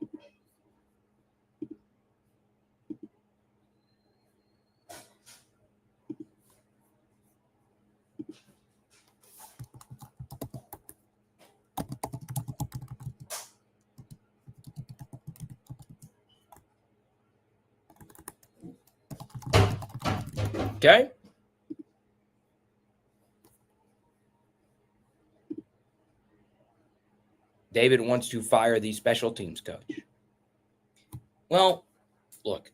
[SPEAKER 1] Okay. David wants to fire the special teams coach. Well, look,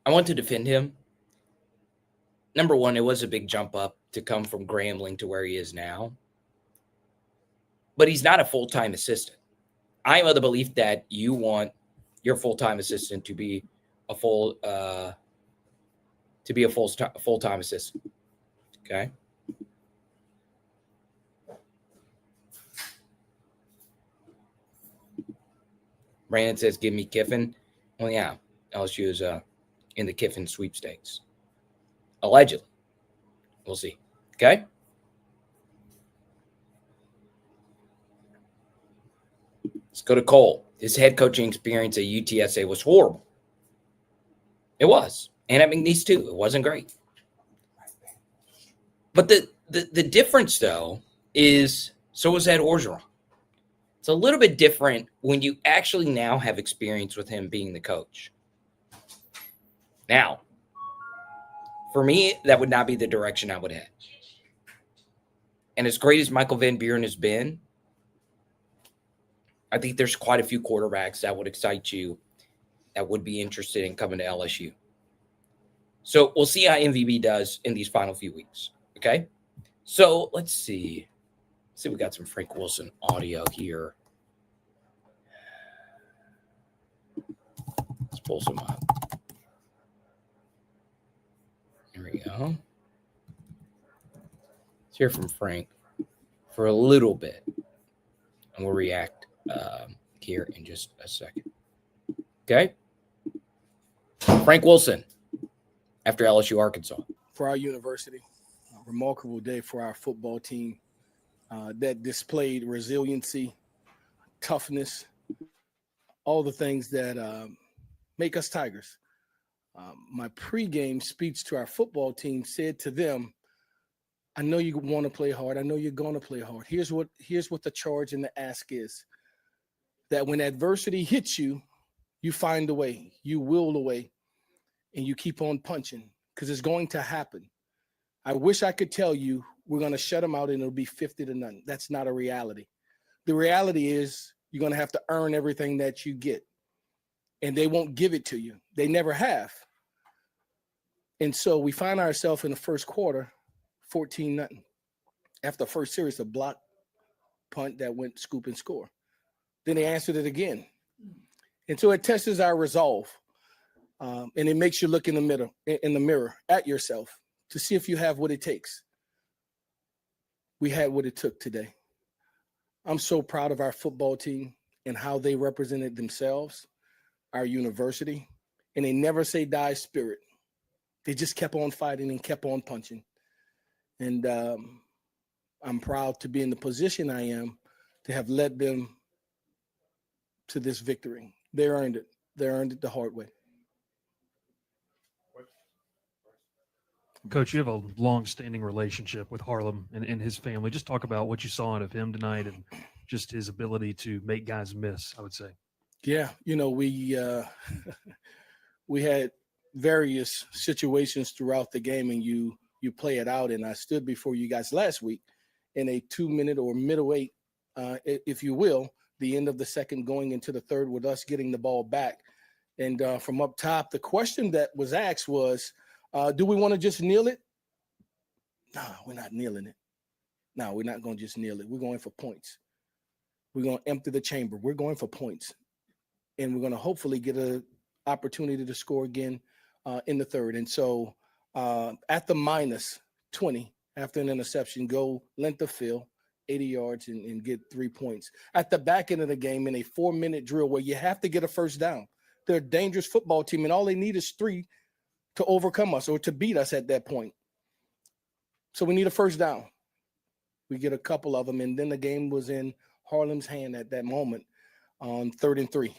[SPEAKER 1] I want to defend him. Number one, it was a big jump up to come from Grambling to where he is now. But he's not a full-time assistant. I am of the belief that you want your full-time assistant to be a full-time assistant. Okay. Brandon says, give me Kiffin. Well, yeah, LSU is in the Kiffin sweepstakes. Allegedly. We'll see. Okay? Let's go to Cole. His head coaching experience at UTSA was horrible. It was. And at McNeese, too. It wasn't great. But the difference, though, is so was Ed Orgeron. It's a little bit different when you actually now have experience with him being the coach. Now, for me, that would not be the direction I would head. And as great as Michael Van Buren has been, I think there's quite a few quarterbacks that would excite you that would be interested in coming to LSU. So we'll see how MVB does in these final few weeks. Okay. So let's see. We got some Frank Wilson audio here. Let's pull some up. Here we go. Let's hear from Frank for a little bit, and we'll react here in just a second. Okay? Frank Wilson after LSU Arkansas.
[SPEAKER 5] For our university, a remarkable day for our football team that displayed resiliency, toughness, all the things that make us Tigers. My pregame speech to our football team said to them, I know you want to play hard. I know you're going to play hard. Here's what the charge and the ask is. That when adversity hits you, you find a way, you will a way, and you keep on punching because it's going to happen. I wish I could tell you we're going to shut them out and it'll be 50-0. That's not a reality. The reality is you're going to have to earn everything that you get, and they won't give it to you. They never have. And so we find ourselves in the first quarter, 14-0. After the first series, a block punt that went scoop and score. Then they answered it again. And so it tests our resolve. And it makes you look in the mirror at yourself to see if you have what it takes. We had what it took today. I'm so proud of our football team and how they represented themselves, our university, and they never say die spirit. They just kept on fighting and kept on punching. And I'm proud to be in the position I am to have led them to this victory. They earned it. They earned it the hard way.
[SPEAKER 6] Coach, you have a long-standing relationship with Harlem and his family. Just talk about what you saw out of him tonight and just his ability to make guys miss, I would say.
[SPEAKER 5] Yeah, we had various situations throughout the game, and you play it out. And I stood before you guys last week in a 2-minute or middle eight, if you will, the end of the second going into the third with us getting the ball back. And from up top, the question that was asked was, do we want to just kneel it? No, we're not kneeling it. No, we're not going to just kneel it. We're going for points. We're going to empty the chamber. We're going for points. And we're going to hopefully get an opportunity to score again in the third. And so at the minus 20, after an interception, go length of field, 80 yards and get 3 points. At the back end of the game in a 4-minute drill where you have to get a first down. They're a dangerous football team, and all they need is 3 to overcome us or to beat us at that point. So we need a first down. We get a couple of them, and then the game was in Harlem's hand at that moment on 3rd and 3.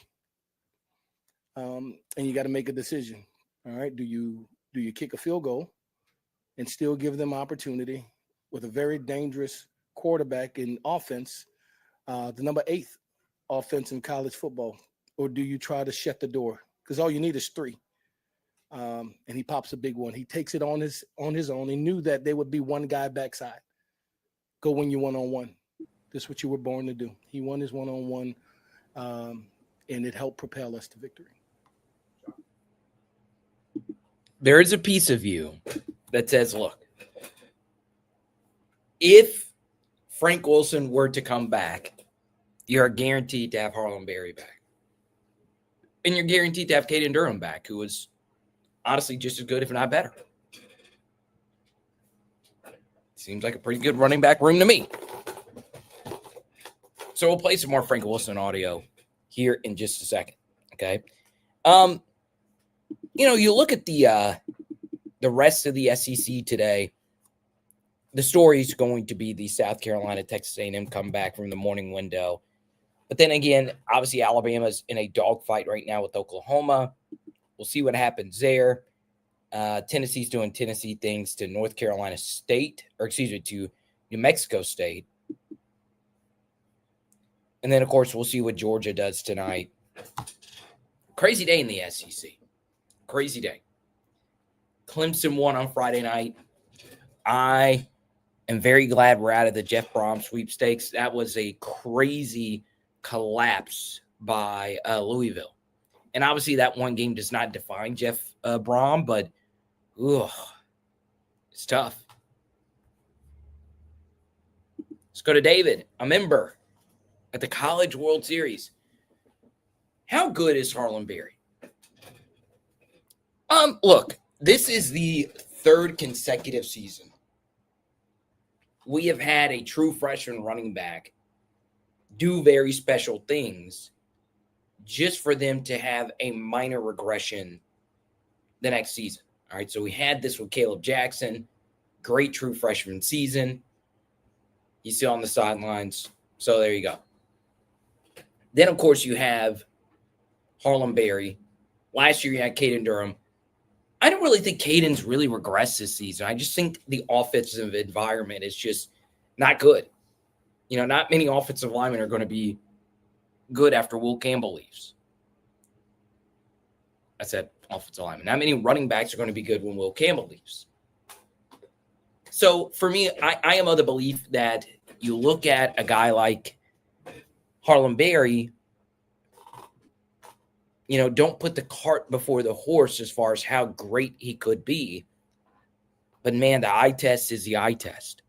[SPEAKER 5] And you got to make a decision. All right, do you kick a field goal and still give them opportunity with a very dangerous quarterback in offense, the number 8 offense in college football, or do you try to shut the door? Because all you need is 3. And he pops a big one. He takes it on his own. He knew that there would be one guy backside. Go win you one-on-one. This is what you were born to do. He won his one-on-one, and it helped propel us to victory.
[SPEAKER 1] There is a piece of you that says, look, if Frank Wilson were to come back, you're guaranteed to have Harlem Berry back. And you're guaranteed to have Caden Durham back, who was honestly just as good, if not better. Seems like a pretty good running back room to me. So we'll play some more Frank Wilson audio here in just a second, okay? You look at the rest of the SEC today, the story is going to be the South Carolina, Texas A&M comeback from the morning window. But then again, obviously Alabama's in a dogfight right now with Oklahoma. We'll see what happens there. Tennessee's doing Tennessee things to North Carolina State, to New Mexico State. And then, of course, we'll see what Georgia does tonight. Crazy day in the SEC. Crazy day. Clemson won on Friday night. I am very glad we're out of the Jeff Brom sweepstakes. That was a crazy collapse by Louisville. And obviously that one game does not define Jeff Brom, but it's tough. Let's go to David, a member at the College World Series. How good is Harlem Berry? Look, this is the third consecutive season we have had a true freshman running back do very special things just for them to have a minor regression the next season. All right, so we had this with Caleb Jackson, great true freshman season. He's still on the sidelines, so there you go. Then, of course, you have Harlem Berry. Last year, you had Caden Durham. I don't really think Caden's really regressed this season. I just think the offensive environment is just not good. You know, not many offensive linemen are going to be good after Will Campbell leaves. I said offensive linemen. Not many running backs are going to be good when Will Campbell leaves. So, for me, I am of the belief that you look at a guy like Harlem Berry, you know, don't put the cart before the horse as far as how great he could be. But, man, the eye test is the eye test.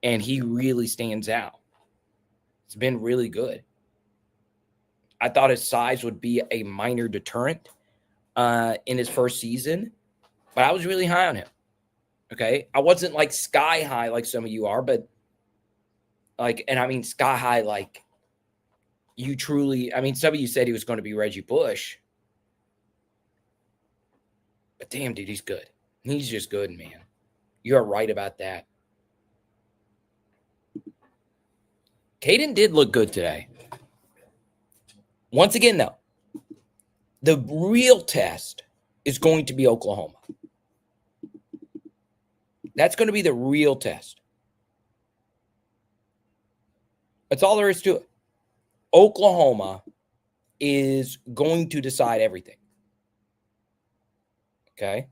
[SPEAKER 1] And he really stands out. It's been really good. I thought his size would be a minor deterrent in his first season, but I was really high on him. Okay? I wasn't like sky high like some of you are, but like, and I mean sky high like you truly, I mean, some of you said he was going to be Reggie Bush. But damn, dude, he's good. He's just good, man. You're right about that. Caden did look good today. Once again, though, the real test is going to be Oklahoma. That's going to be the real test. That's all there is to it. Oklahoma is going to decide everything. Okay?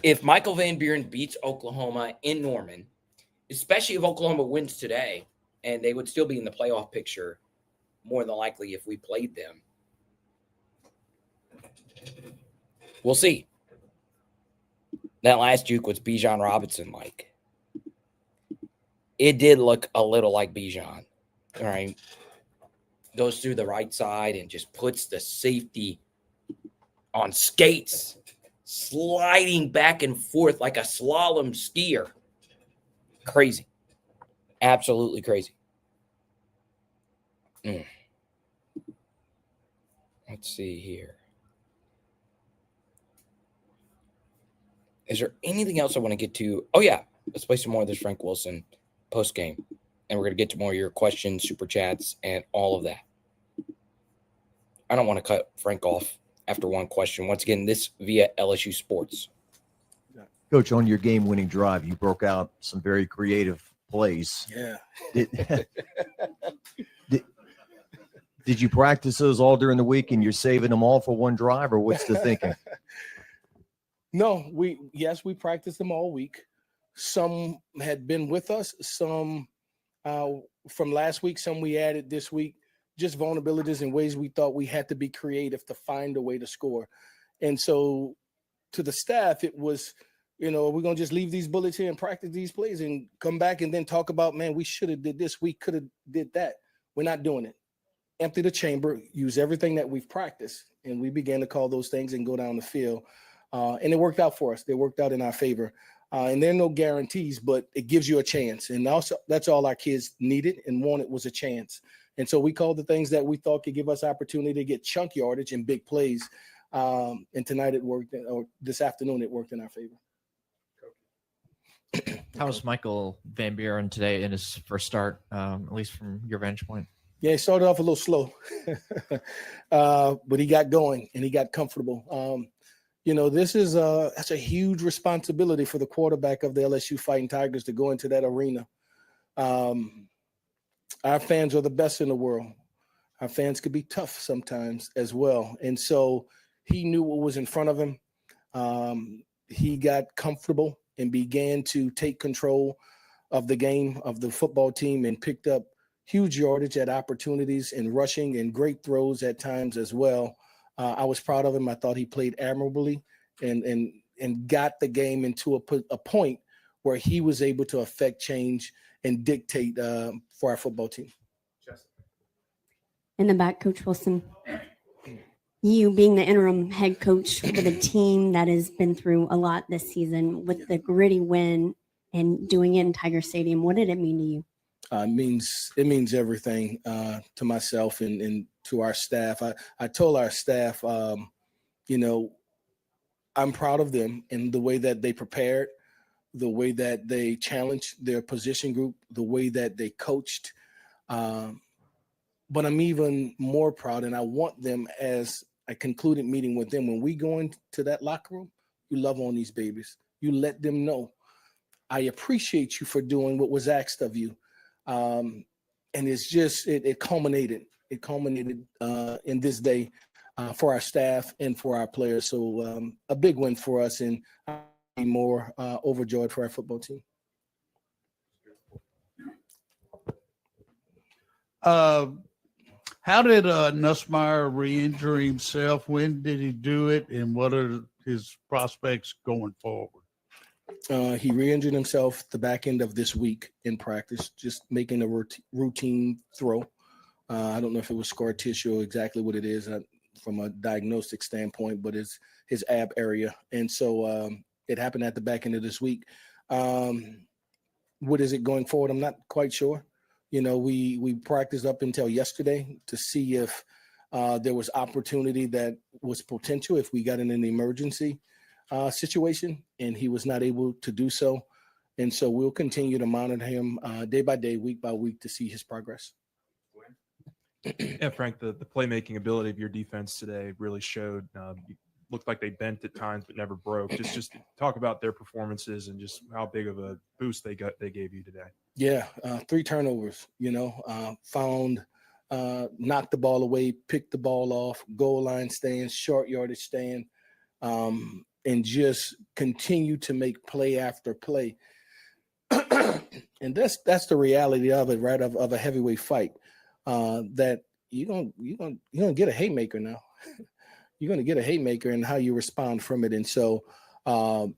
[SPEAKER 1] If Michael Van Buren beats Oklahoma in Norman, especially if Oklahoma wins today, and they would still be in the playoff picture more than likely if we played them. We'll see. That last juke was Bijan Robinson like. It did look a little like Bijan. All right. Goes through the right side and just puts the safety on skates, sliding back and forth like a slalom skier. Crazy. Absolutely crazy. Let's see here. Is there anything else I want to get to? Oh, yeah. Let's play some more of this Frank Wilson post game. And we're going to get to more of your questions, super chats, and all of that. I don't want to cut Frank off after one question. Once again, this via LSU Sports.
[SPEAKER 7] Coach, on your game-winning drive, you broke out some very creative plays.
[SPEAKER 5] Yeah.
[SPEAKER 7] Did you practice those all during the week and you're saving them all for one drive, or what's the thinking?
[SPEAKER 5] No, we practiced them all week. Some had been with us, some from last week, some we added this week, just vulnerabilities and ways we thought we had to be creative to find a way to score. And so to the staff, it was, you know, we're going to just leave these bullets here and practice these plays and come back and then talk about, man, we should have did this. We could have did that. We're not doing it. Empty the chamber, use everything that we've practiced. And we began to call those things and go down the field. And it worked out for us. They worked out in our favor. And there are no guarantees, but it gives you a chance. And also that's all our kids needed and wanted was a chance. And so we called the things that we thought could give us opportunity to get chunk yardage and big plays. And tonight it worked, or this afternoon it worked in our favor.
[SPEAKER 8] How was Michael Van Buren today in his first start, at least from your vantage point?
[SPEAKER 5] Yeah, he started off a little slow, but he got going and he got comfortable. You know, this is that's a huge responsibility for the quarterback of the LSU Fighting Tigers to go into that arena. Our fans are the best in the world. Our fans could be tough sometimes as well. And so he knew what was in front of him. he got comfortable and began to take control of the game, of the football team, and picked up huge yardage at opportunities and rushing and great throws at times as well. I was proud of him. I thought he played admirably and got the game into a point where he was able to affect change and dictate for our football team.
[SPEAKER 9] In the back, Coach Wilson, you being the interim head coach with a team that has been through a lot this season, with the gritty win and doing it in Tiger Stadium, what did it mean to you?
[SPEAKER 5] It means everything to myself and to our staff. I told our staff, I'm proud of them in the way that they prepared, the way that they challenged their position group, the way that they coached. But I'm even more proud, and I want them, as I concluded meeting with them, when we go into that locker room, you love on these babies. You let them know, I appreciate you for doing what was asked of you. And it's just, it culminated. It culminated in this day for our staff and for our players. So a big win for us, and I'm more overjoyed for our football team.
[SPEAKER 10] How did Nussmeier re-injure himself? When did he do it, and what are his prospects going forward?
[SPEAKER 5] He re-injured himself the back end of this week in practice, just making a routine throw. I don't know if it was scar tissue or exactly what it is from a diagnostic standpoint, but it's his ab area. And so it happened at the back end of this week. What is it going forward? I'm not quite sure. We practiced up until yesterday to see if there was opportunity that was potential if we got in an emergency situation, and he was not able to do so. And so we'll continue to monitor him day by day, week by week, to see his progress.
[SPEAKER 11] Yeah, Frank, the playmaking ability of your defense today really showed. Looked like they bent at times but never broke. Just talk about their performances and just how big of a boost they gave you today.
[SPEAKER 5] Yeah, 3 turnovers, found, knocked the ball away, picked the ball off, goal line stand, short yardage stand, and just continue to make play after play. And that's the reality of it, right? Of a heavyweight fight, that you're gonna get a haymaker now. You're gonna get a haymaker, and how you respond from it. And so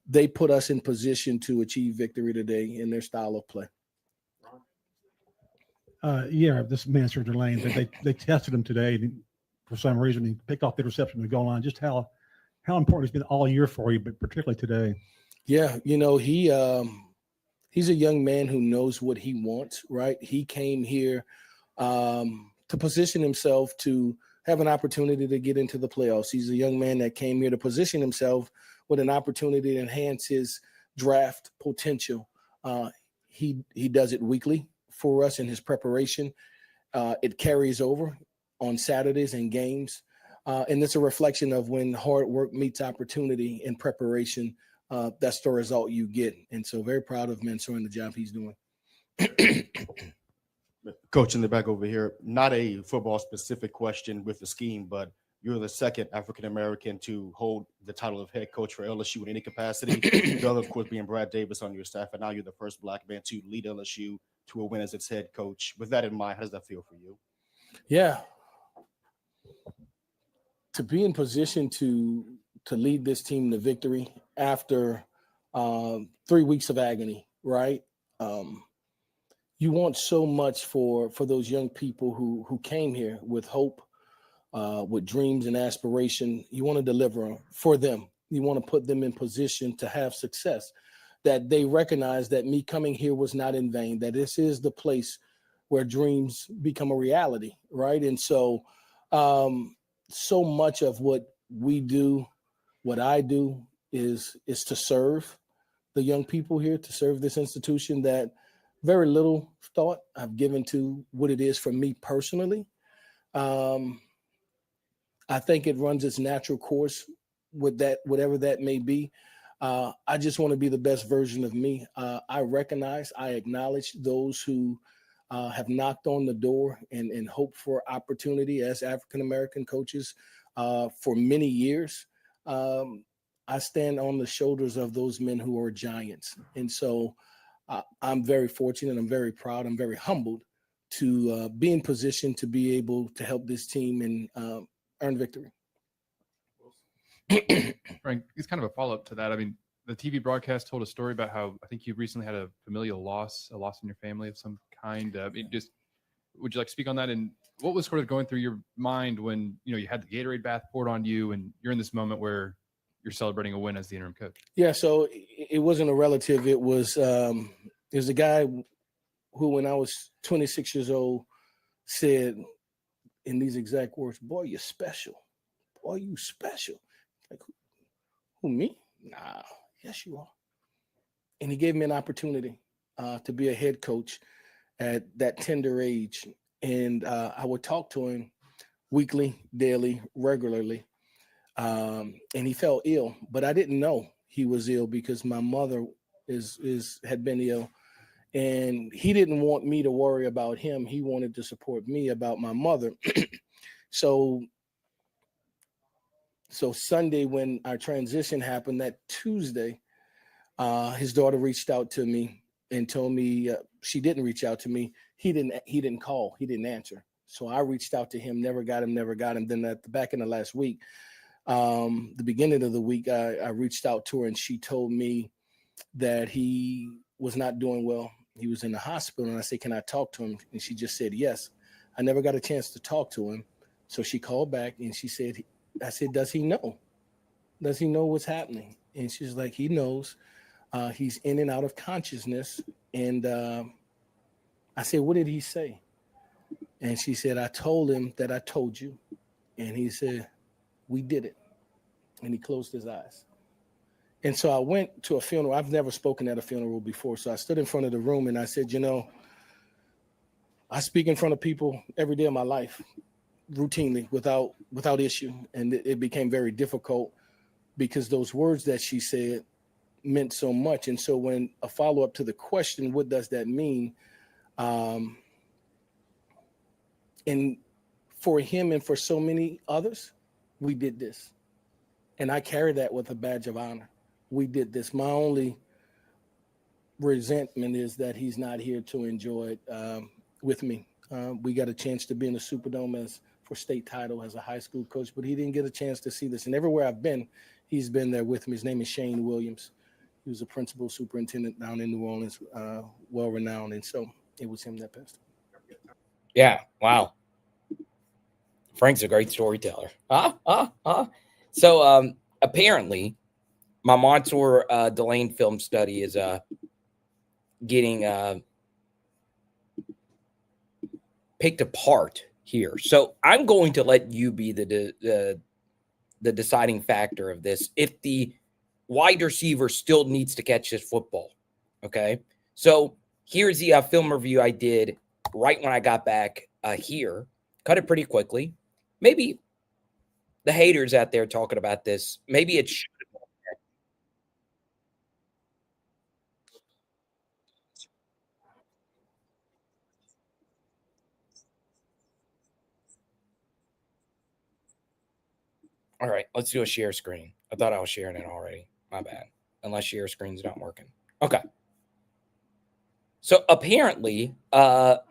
[SPEAKER 5] they put us in position to achieve victory today in their style of play.
[SPEAKER 12] This Monsour Delane, they tested him today, and for some reason he picked off the interception at the goal line. Just how important it's been all year for you, but particularly today.
[SPEAKER 5] Yeah, he's a young man who knows what he wants, right? He came here to position himself to have an opportunity to get into the playoffs. He's a young man that came here to position himself with an opportunity to enhance his draft potential. He does it weekly for us in his preparation. It carries over on Saturdays and games. And it's a reflection of when hard work meets opportunity in preparation. That's the result you get. And so very proud of Monsour and the job he's doing.
[SPEAKER 13] Coach, in the back over here, not a football specific question with the scheme, but you're the second African-American to hold the title of head coach for LSU in any capacity. The other, of course, being Brad Davis on your staff, and now you're the first Black man to lead LSU to a win as its head coach. With that in mind, how does that feel for you?
[SPEAKER 5] Yeah. To be in position to lead this team to victory after 3 weeks of agony, right? You want so much for those young people who came here with hope, with dreams and aspiration. You want to deliver for them. You want to put them in position to have success, that they recognize that me coming here was not in vain, that this is the place where dreams become a reality, right? And so, so much of what we do, what I do, is to serve the young people here, to serve this institution that very little thought I've given to what it is for me personally. I think it runs its natural course with that, whatever that may be. I just want to be the best version of me. I recognize, I acknowledge those who have knocked on the door and hope for opportunity as African-American coaches for many years. I stand on the shoulders of those men who are giants. And so I'm very fortunate. I'm very proud. I'm very humbled to be in position to be able to help this team and earn victory.
[SPEAKER 14] Frank, it's kind of a follow-up to that. I mean, the TV broadcast told a story about how I think you recently had a familial loss, a loss in your family of some kind. Would you like to speak on that? And what was sort of going through your mind when, you had the Gatorade bath poured on you and you're in this moment where you're celebrating a win as the interim coach?
[SPEAKER 5] Yeah, so it wasn't a relative. It was a guy who, when I was 26 years old, said in these exact words, "Boy, you're special. Boy, you special." Like, who, me? Nah, yes, you are. And he gave me an opportunity to be a head coach at that tender age. And I would talk to him weekly, daily, regularly. And he fell ill, but I didn't know he was ill because my mother had been ill. And he didn't want me to worry about him. He wanted to support me about my mother. So Sunday, when our transition happened, that Tuesday, his daughter reached out to me and told me she didn't reach out to me. He didn't call. He didn't answer. So I reached out to him, never got him. Then at the back end of last week, the beginning of the week, I reached out to her and she told me that he was not doing well. He was in the hospital. And I said, "Can I talk to him?" And she just said, yes. I never got a chance to talk to him. So she called back and she said, I said, "Does he know? Does he know what's happening?" And she's like, "He knows. He's in and out of consciousness." And I said, "What did he say?" And she said, "I told him that I told you." And he said, "We did it." And he closed his eyes. And so I went to a funeral. I've never spoken at a funeral before. So I stood in front of the room and I said, I speak in front of people every day of my life, routinely, without issue. And it became very difficult because those words that she said meant so much. And so when a follow-up to the question, what does that mean? And for him and for so many others, we did this. And I carry that with a badge of honor. We did this. My only resentment is that he's not here to enjoy it with me. We got a chance to be in the Superdome for state title as a high school coach, but he didn't get a chance to see this. And everywhere I've been, he's been there with me. His name is Shane Williams. He was a principal superintendent down in New Orleans, well-renowned. And so it was him that passed.
[SPEAKER 1] Yeah. Wow. Frank's a great storyteller. So apparently my Monsour Delane film study is getting picked apart here. So I'm going to let you be the deciding factor of this. If the wide receiver still needs to catch this football, okay? So here's the film review I did right when I got back here. Cut it pretty quickly. Maybe the haters out there talking about this, maybe it should have been. All right, let's do a share screen. I thought I was sharing it already. My bad. Unless share screen's not working. Okay. So apparently, the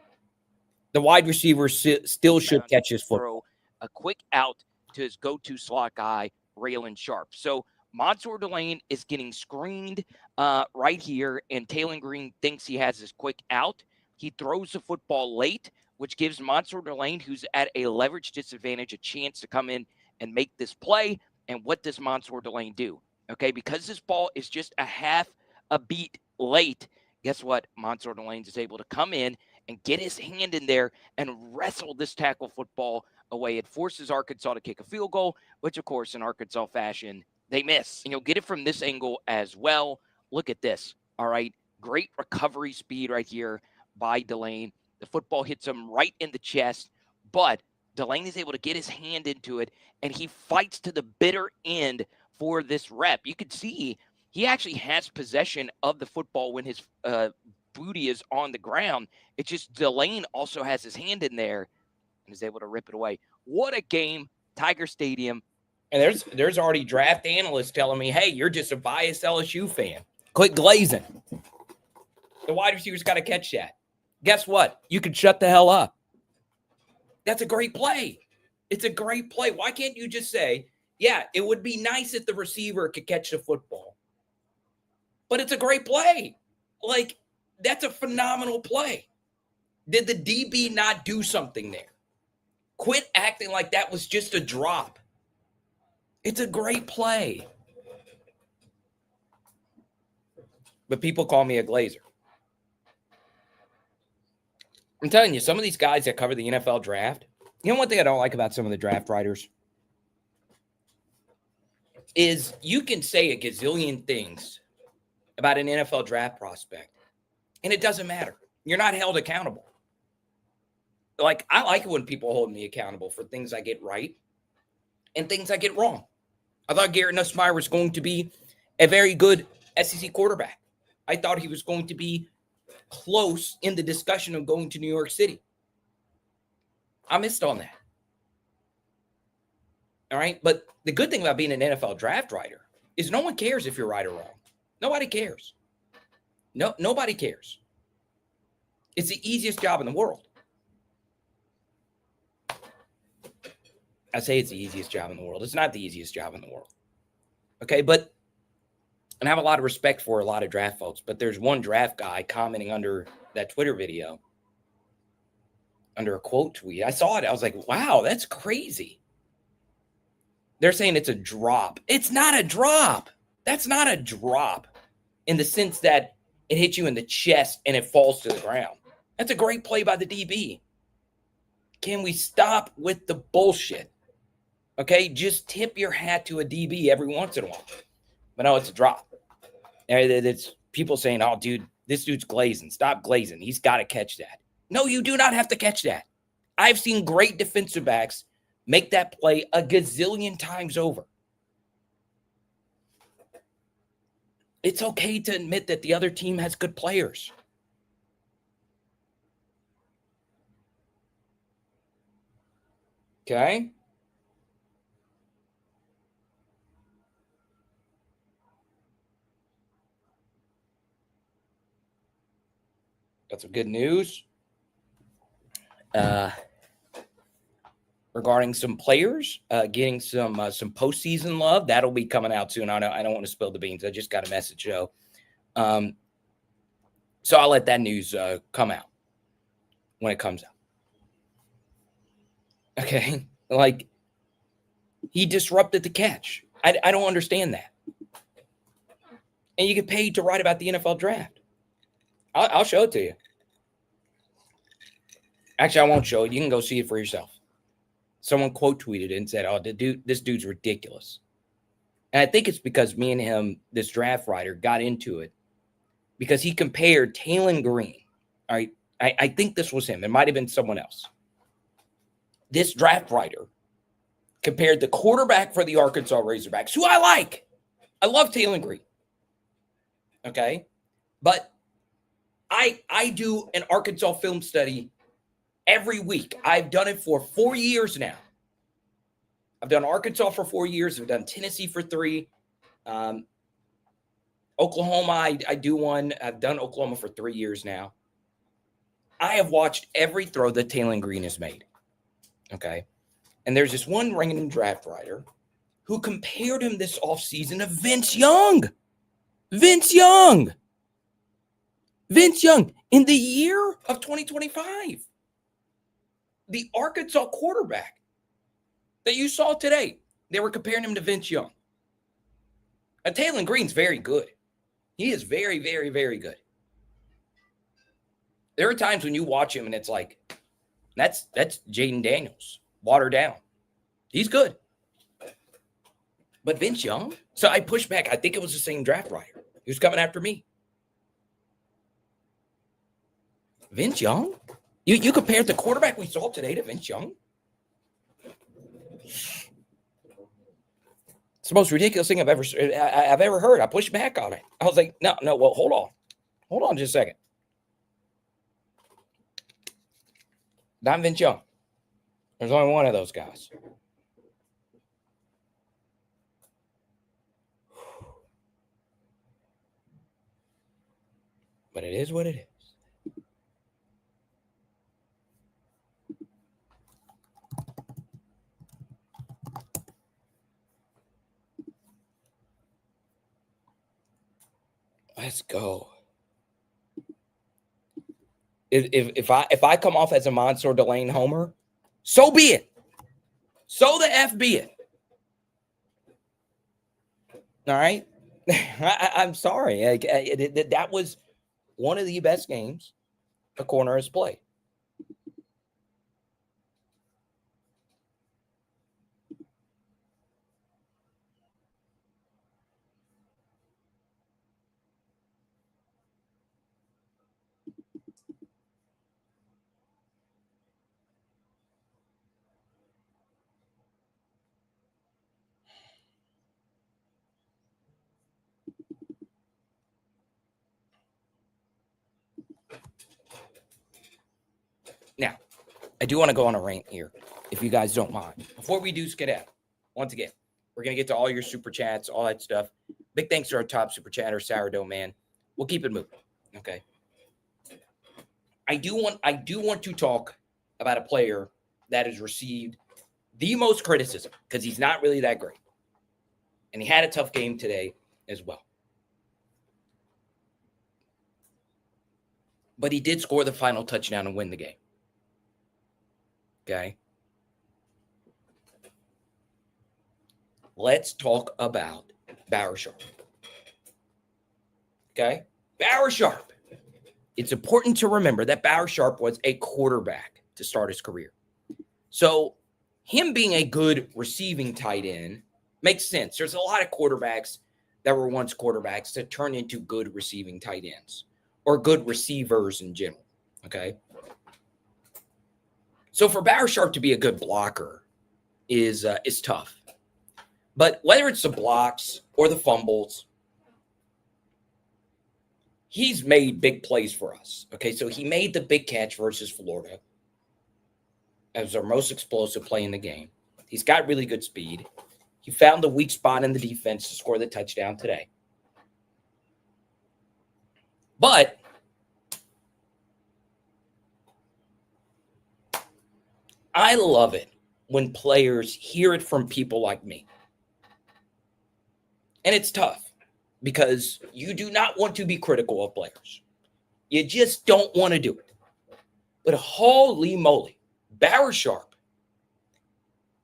[SPEAKER 1] wide receiver still should catch his football.
[SPEAKER 3] Throw a quick out to his go-to slot guy, Raylan Sharp. So Monsour Delane is getting screened right here, and Taylen Green thinks he has his quick out. He throws the football late, which gives Monsour Delane, who's at a leverage disadvantage, a chance to come in and make this play. And what does Monsour Delane do? Okay, because this ball is just a half a beat late, guess what? Monsour Delane is able to come in and get his hand in there and wrestle this tackle football away. It forces Arkansas to kick a field goal, which, of course, in Arkansas fashion, they miss. And you'll get it from this angle as well. Look at this. All right, great recovery speed right here by Delane. The football hits him right in the chest, but Delane is able to get his hand into it, and he fights to the bitter end for this rep. You can see he actually has possession of the football when his booty is on the ground. It's just Delane also has his hand in there and is able to rip it away. What a game, Tiger Stadium.
[SPEAKER 1] And there's already draft analysts telling me, hey, you're just a biased LSU fan. Quit glazing. The wide receivers got to catch that. Guess what? You can shut the hell up. That's a great play. It's a great play. Why can't you just say, yeah, it would be nice if the receiver could catch the football. But it's a great play. Like, that's a phenomenal play. Did the DB not do something there? Quit acting like that was just a drop. It's a great play. But people call me a glazer. I'm telling you, some of these guys that cover the NFL draft, you know one thing I don't like about some of the draft writers? Is you can say a gazillion things about an NFL draft prospect, and it doesn't matter. You're not held accountable. Like, I like it when people hold me accountable for things I get right and things I get wrong. I thought Garrett Nussmeier was going to be a very good SEC quarterback. I thought he was going to be close in the discussion of going to New York City. I missed on that. All right. But the good thing about being an NFL draft writer is no one cares if you're right or wrong. Nobody cares. Nobody cares. It's the easiest job in the world. I say it's the easiest job in the world. It's not the easiest job in the world. Okay. But and I have a lot of respect for a lot of draft folks, but there's one draft guy commenting under that Twitter video, under a quote tweet. I saw it. I was like, wow, that's crazy. They're saying it's a drop. It's not a drop. That's not a drop in the sense that it hits you in the chest and it falls to the ground. That's a great play by the DB. Can we stop with the bullshit? Okay, just tip your hat to a DB every once in a while. But no, it's a drop. It's people saying, oh, dude, this dude's glazing. Stop glazing. He's got to catch that. No, you do not have to catch that. I've seen great defensive backs make that play a gazillion times over. It's okay to admit that the other team has good players. Okay? Got some good news regarding some players getting some postseason love. That'll be coming out soon. I don't want to spill the beans. I just got a message, Joe. So I'll let that news come out when it comes out. Okay, like he disrupted the catch. I don't understand that. And you get paid to write about the NFL draft. I'll show it to you. Actually, I won't show it. You can go see it for yourself. Someone quote tweeted it and said, oh, this dude's ridiculous. And I think it's because me and him, this draft writer, got into it because he compared Taylen Green. All right. I think this was him. It might have been someone else. This draft writer compared the quarterback for the Arkansas Razorbacks, who I like. I love Taylen Green. Okay. But I do an Arkansas film study every week. I've done it for 4 years now. I've done Arkansas for 4 years. I've done Tennessee for 3. Oklahoma, I do one. I've done Oklahoma for 3 years now. I have watched every throw that Taylen Green has made. Okay. And there's this one random draft writer who compared him this offseason to Vince Young. Vince Young in the year of 2025. The Arkansas quarterback that you saw today, they were comparing him to Vince Young. And Taylen Green's very good. He is very, very, very good. There are times when you watch him and it's like, that's Jaden Daniels, watered down. He's good. But Vince Young? So I pushed back. I think it was the same draft writer. He was coming after me. Vince Young? You compared the quarterback we saw today to Vince Young? It's the most ridiculous thing I've ever heard. I pushed back on it. I was like, no, well, hold on. Hold on just a second. Not Vince Young. There's only one of those guys. But it is what it is. Let's go. If I come off as a Monsour Delane homer, so be it. So the F be it. All right? I'm sorry. That was one of the best games a corner has played. Now, I do want to go on a rant here, if you guys don't mind. Before we do skedaddle, once again, we're going to get to all your super chats, all that stuff. Big thanks to our top super chatter, Sourdough Man. We'll keep it moving, okay? I do want to talk about a player that has received the most criticism because he's not really that great. And he had a tough game today as well. But he did score the final touchdown and win the game. Okay. Let's talk about Bauer Sharp. Okay. Bauer Sharp. It's important to remember that Bauer Sharp was a quarterback to start his career. So him being a good receiving tight end makes sense. There's a lot of quarterbacks that were once quarterbacks that turn into good receiving tight ends or good receivers in general. Okay. So for Bauer Sharp to be a good blocker is tough. But whether it's the blocks or the fumbles, he's made big plays for us. Okay, so he made the big catch versus Florida. That was our most explosive play in the game. He's got really good speed. He found the weak spot in the defense to score the touchdown today. But I love it when players hear it from people like me. And it's tough because you do not want to be critical of players. You just don't want to do it. But holy moly, Bauer Sharp,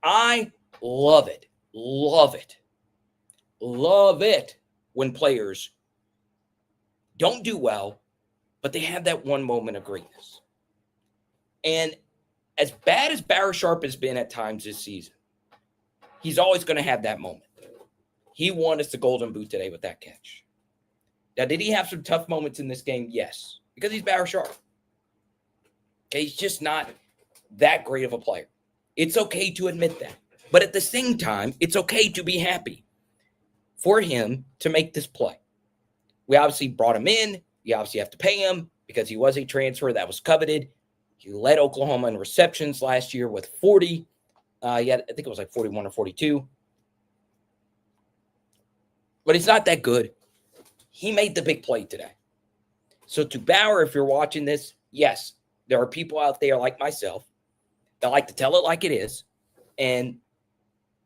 [SPEAKER 1] I love it. Love it. Love it when players don't do well, but they have that one moment of greatness. And as bad as Bauer Sharp has been at times this season, he's always going to have that moment. He won us the Golden Boot today with that catch. Now, did he have some tough moments in this game? Yes, because he's Bauer Sharp. Okay, he's just not that great of a player. It's okay to admit that. But at the same time, it's okay to be happy for him to make this play. We obviously brought him in. You obviously have to pay him because he was a transfer that was coveted. He led Oklahoma in receptions last year with 40. I think it was like 41 or 42. But he's not that good. He made the big play today. So to Bauer, if you're watching this, yes, there are people out there like myself that like to tell it like it is and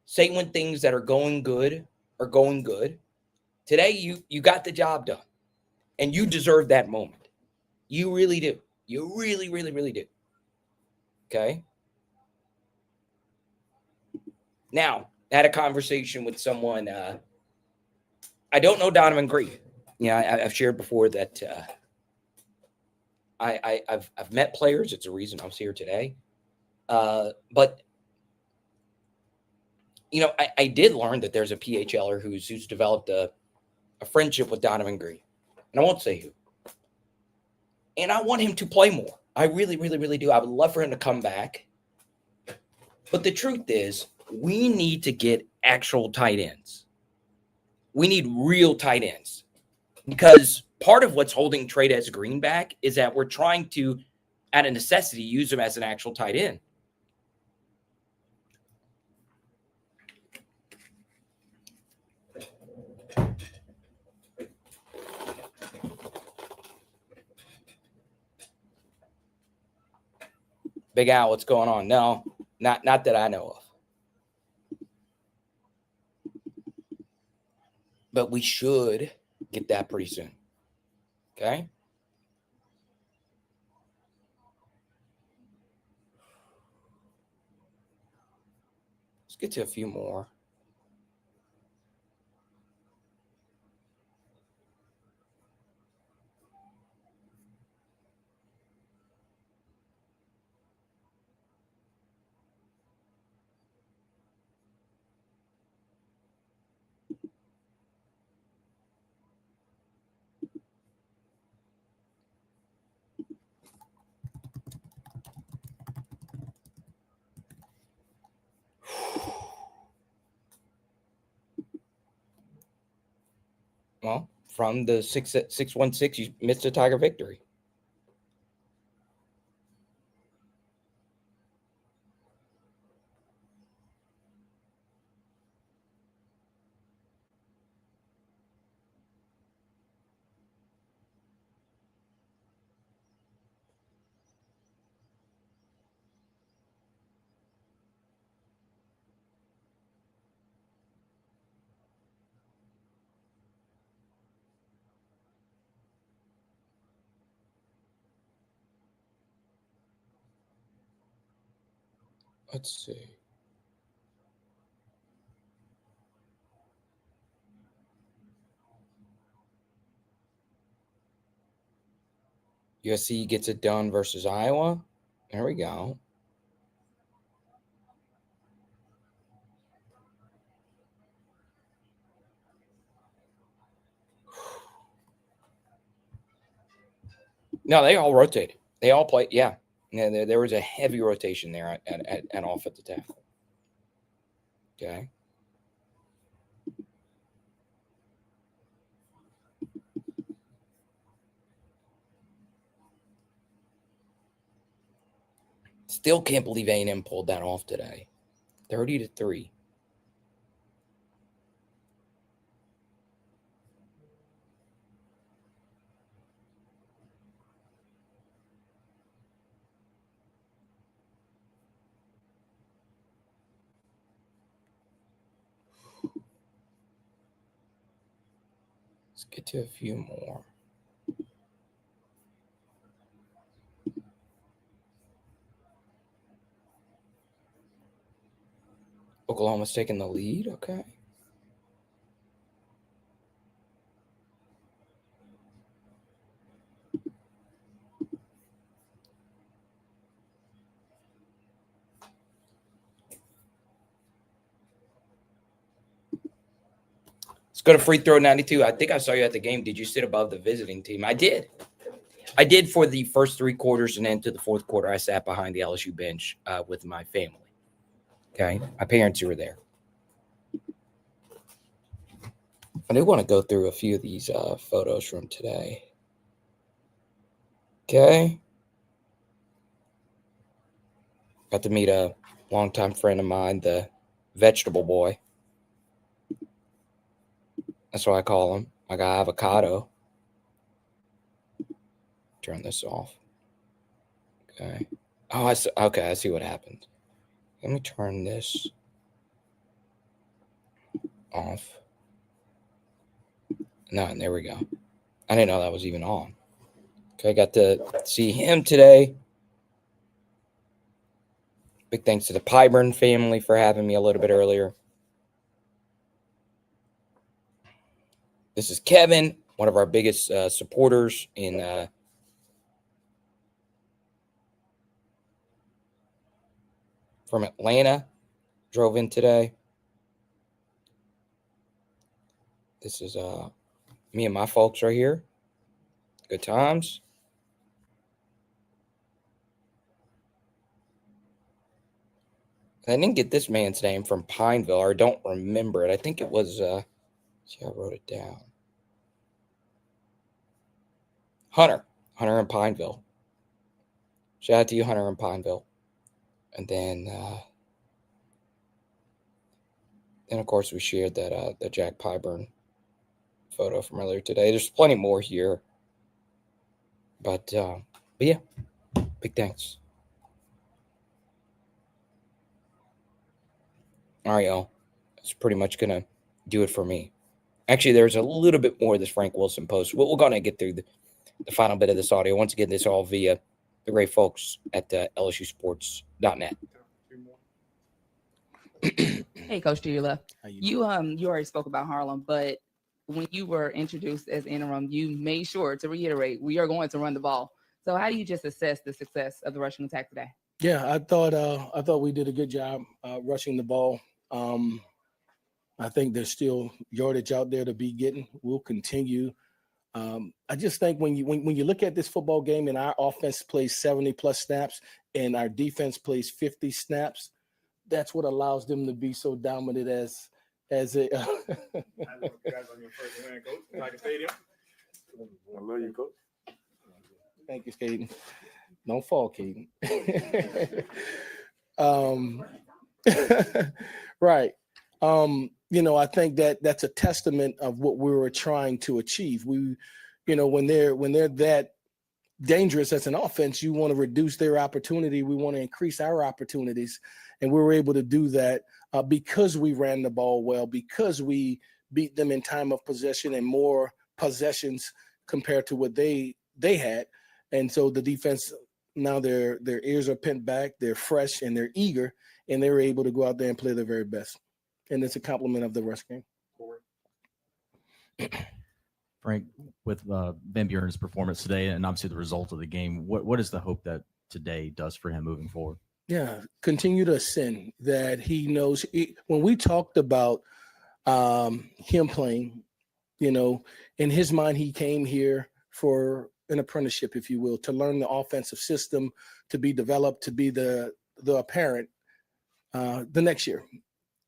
[SPEAKER 1] say when things that are going good are going good. Today, you got the job done. And you deserve that moment. You really do. You really, really, really do. Okay? Now, I had a conversation with someone. I don't know Donovan Green. Yeah, I've shared before that I've met players. It's a reason I was here today. But, you know, I did learn that there's a PHLer who's developed a friendship with Donovan Green. And I won't say who. And I want him to play more. I really, really, really do. I would love for him to come back. But the truth is, we need to get actual tight ends. We need real tight ends. Because part of what's holding Trey'Dez Green back is that we're trying to, at a necessity, use him as an actual tight end. Big Al, what's going on? No, not that I know of. But we should get that pretty soon. Okay? Let's get to a few more. Well, from the 616, you missed a Tiger victory. Let's see. USC gets it done versus Iowa. There we go. No, they all rotated. They all played. Yeah. There was a heavy rotation there at offensive tackle. Okay. Still can't believe A&M pulled that off today. 30-3. Let's get to a few more. Oklahoma's taking the lead. Okay. Let's go to free throw 92. I think I saw you at the game. Did you sit above the visiting team? I did. I did for the first 3 quarters, and then to the 4th quarter, I sat behind the LSU bench with my family. Okay. My parents who were there. I do want to go through a few of these photos from today. Okay. Got to meet a longtime friend of mine, the vegetable boy. That's what I call him. I got avocado. Turn this off. Okay. Oh, I see what happened. Let me turn this off. No, and there we go. I didn't know that was even on. Okay, got to see him today. Big thanks to the Pyburn family for having me a little bit earlier. This is Kevin, one of our biggest supporters in from Atlanta. Drove in today. This is me and my folks right here. Good times. I didn't get this man's name from Pineville, or I don't remember it. I think it was, see, I wrote it down. Hunter in Pineville. Shout out to you, Hunter in Pineville. And then of course, we shared that the Jack Pyburn photo from earlier today. There's plenty more here. But yeah, big thanks. All right, y'all. That's pretty much going to do it for me. Actually, there's a little bit more of this Frank Wilson post. We're going to get through the final bit of this audio. Once again, this all via the great folks at LSUsports.net.
[SPEAKER 15] Hey, Coach to your left. You already spoke about Harlem, but when you were introduced as interim, you made sure to reiterate we are going to run the ball. So how do you just assess the success of the rushing attack today?
[SPEAKER 5] Yeah, I thought we did a good job rushing the ball. I think there's still yardage out there to be getting. We'll continue. I just think when you look at this football game and our offense plays 70 plus snaps and our defense plays 50 snaps, that's what allows them to be so dominant as a.
[SPEAKER 2] Guys on your first man, Coach. Tiger Stadium. I love you, Coach.
[SPEAKER 5] Thank you, Caden. Don't fall, Caden. Right. I think that's a testament of what we were trying to achieve. When they're that dangerous as an offense, you want to reduce their opportunity. We want to increase our opportunities. And we were able to do that because we ran the ball well, because we beat them in time of possession and more possessions compared to what they had. And so the defense, now their ears are pinned back, they're fresh and they're eager, and they're able to go out there and play their very best. And it's a compliment of the rush game.
[SPEAKER 16] Frank, with Van Buren's performance today and obviously the result of the game, what is the hope that today does for him moving forward?
[SPEAKER 5] Yeah, continue to ascend, that he knows. When we talked about him playing, in his mind, he came here for an apprenticeship, if you will, to learn the offensive system, to be developed, to be the apparent the next year.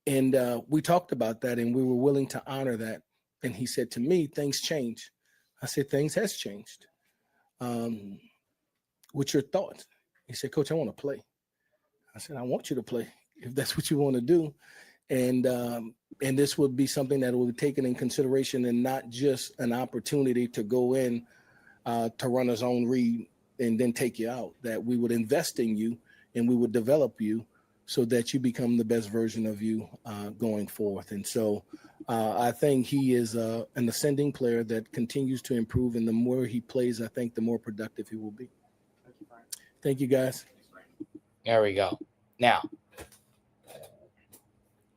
[SPEAKER 5] And we talked about that, and we were willing to honor that. And he said to me, things change. I said, things has changed. What's your thoughts? He said, Coach, I want to play. I said, I want you to play if that's what you want to do. And this would be something that will be taken in consideration and not just an opportunity to go in to run a zone read and then take you out, that we would invest in you and we would develop you so that you become the best version of you going forth. And so I think he is an ascending player that continues to improve. And the more he plays, I think the more productive he will be. Thank you, guys.
[SPEAKER 1] There we go. Now,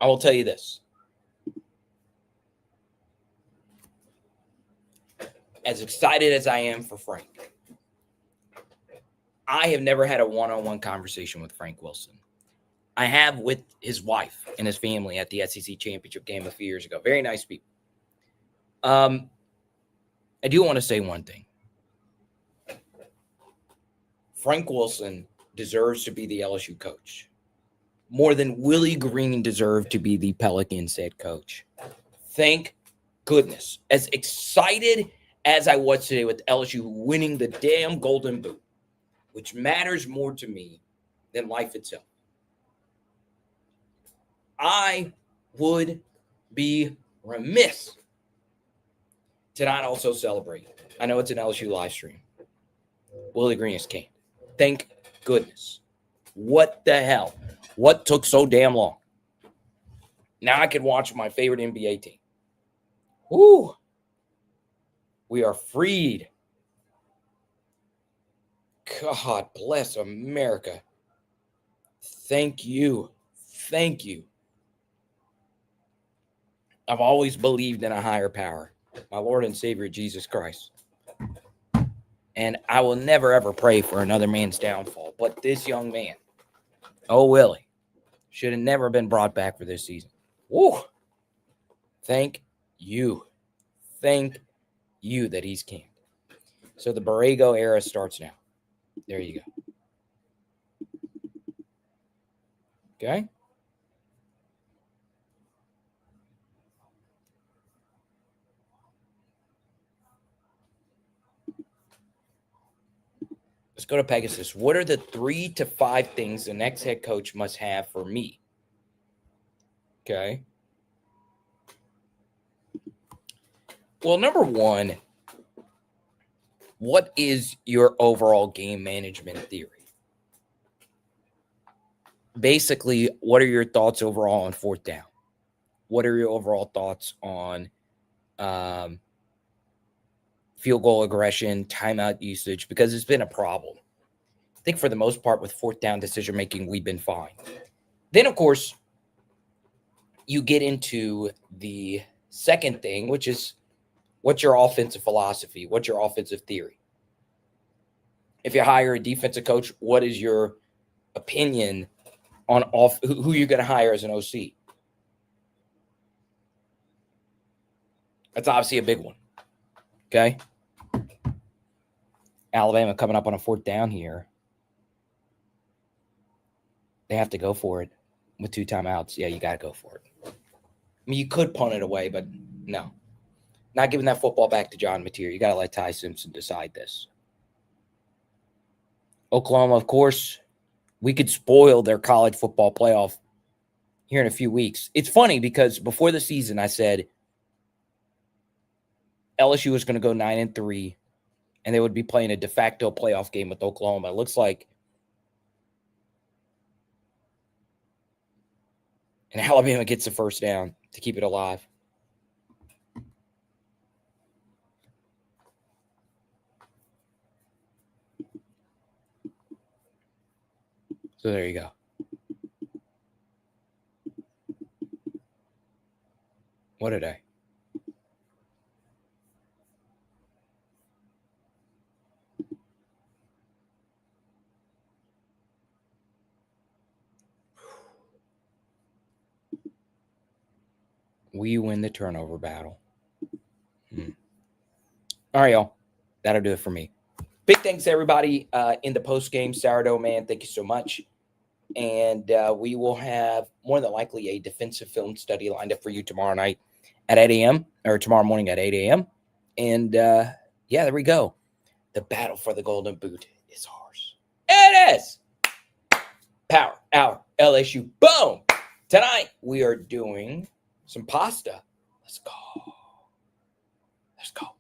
[SPEAKER 1] I will tell you this. As excited as I am for Frank, I have never had a one-on-one conversation with Frank Wilson. I have with his wife and his family at the SEC championship game a few years ago. Very nice people. I do want to say one thing. Frank Wilson deserves to be the LSU coach more than Willie Green deserved to be the Pelicans head coach. Thank goodness. As excited as I was today with LSU winning the damn Golden Boot, which matters more to me than life itself, I would be remiss to not also celebrate. I know it's an LSU live stream. Willie Green is king. Thank goodness. What the hell? What took so damn long? Now I can watch my favorite NBA team. Woo! We are freed. God bless America. Thank you. Thank you. I've always believed in a higher power, my Lord and Savior, Jesus Christ. And I will never, ever pray for another man's downfall. But this young man, oh, Willie, should have never been brought back for this season. Woo! Thank you. Thank you that he's king. So the Borrego era starts now. There you go. Okay? Let's go to Pegasus. What are the 3 to 5 things the next head coach must have for me? Okay. Well, number 1, what is your overall game management theory? basically, what are your thoughts overall on fourth down? What are your overall thoughts on field goal aggression, timeout usage? Because it's been a problem. I think for the most part with fourth down decision making, we've been fine. Then, of course, you get into the second thing, which is what's your offensive philosophy? What's your offensive theory? If you hire a defensive coach, what is your opinion on who you're going to hire as an OC? That's obviously a big one. Okay. Alabama coming up on a fourth down here. They have to go for it with 2 timeouts. Yeah, you got to go for it. I mean, you could punt it away, but no. Not giving that football back to John Mateer. You got to let Ty Simpson decide this. Oklahoma, of course, we could spoil their college football playoff here in a few weeks. It's funny because before the season, I said LSU was going to go 9-3, and they would be playing a de facto playoff game with Oklahoma. It looks like and Alabama gets the first down to keep it alive. So there you go. What a day. We win the turnover battle. All right, y'all. That'll do it for me. Big thanks to everybody in the post-game. Sourdough Man, thank you so much. And we will have more than likely a defensive film study lined up for you tomorrow night at 8 a.m. or tomorrow morning at 8 a.m. And, yeah, there we go. The battle for the Golden Boot is ours. It is. Power Hour LSU. Boom. Tonight we are doing some pasta. Let's go. Let's go.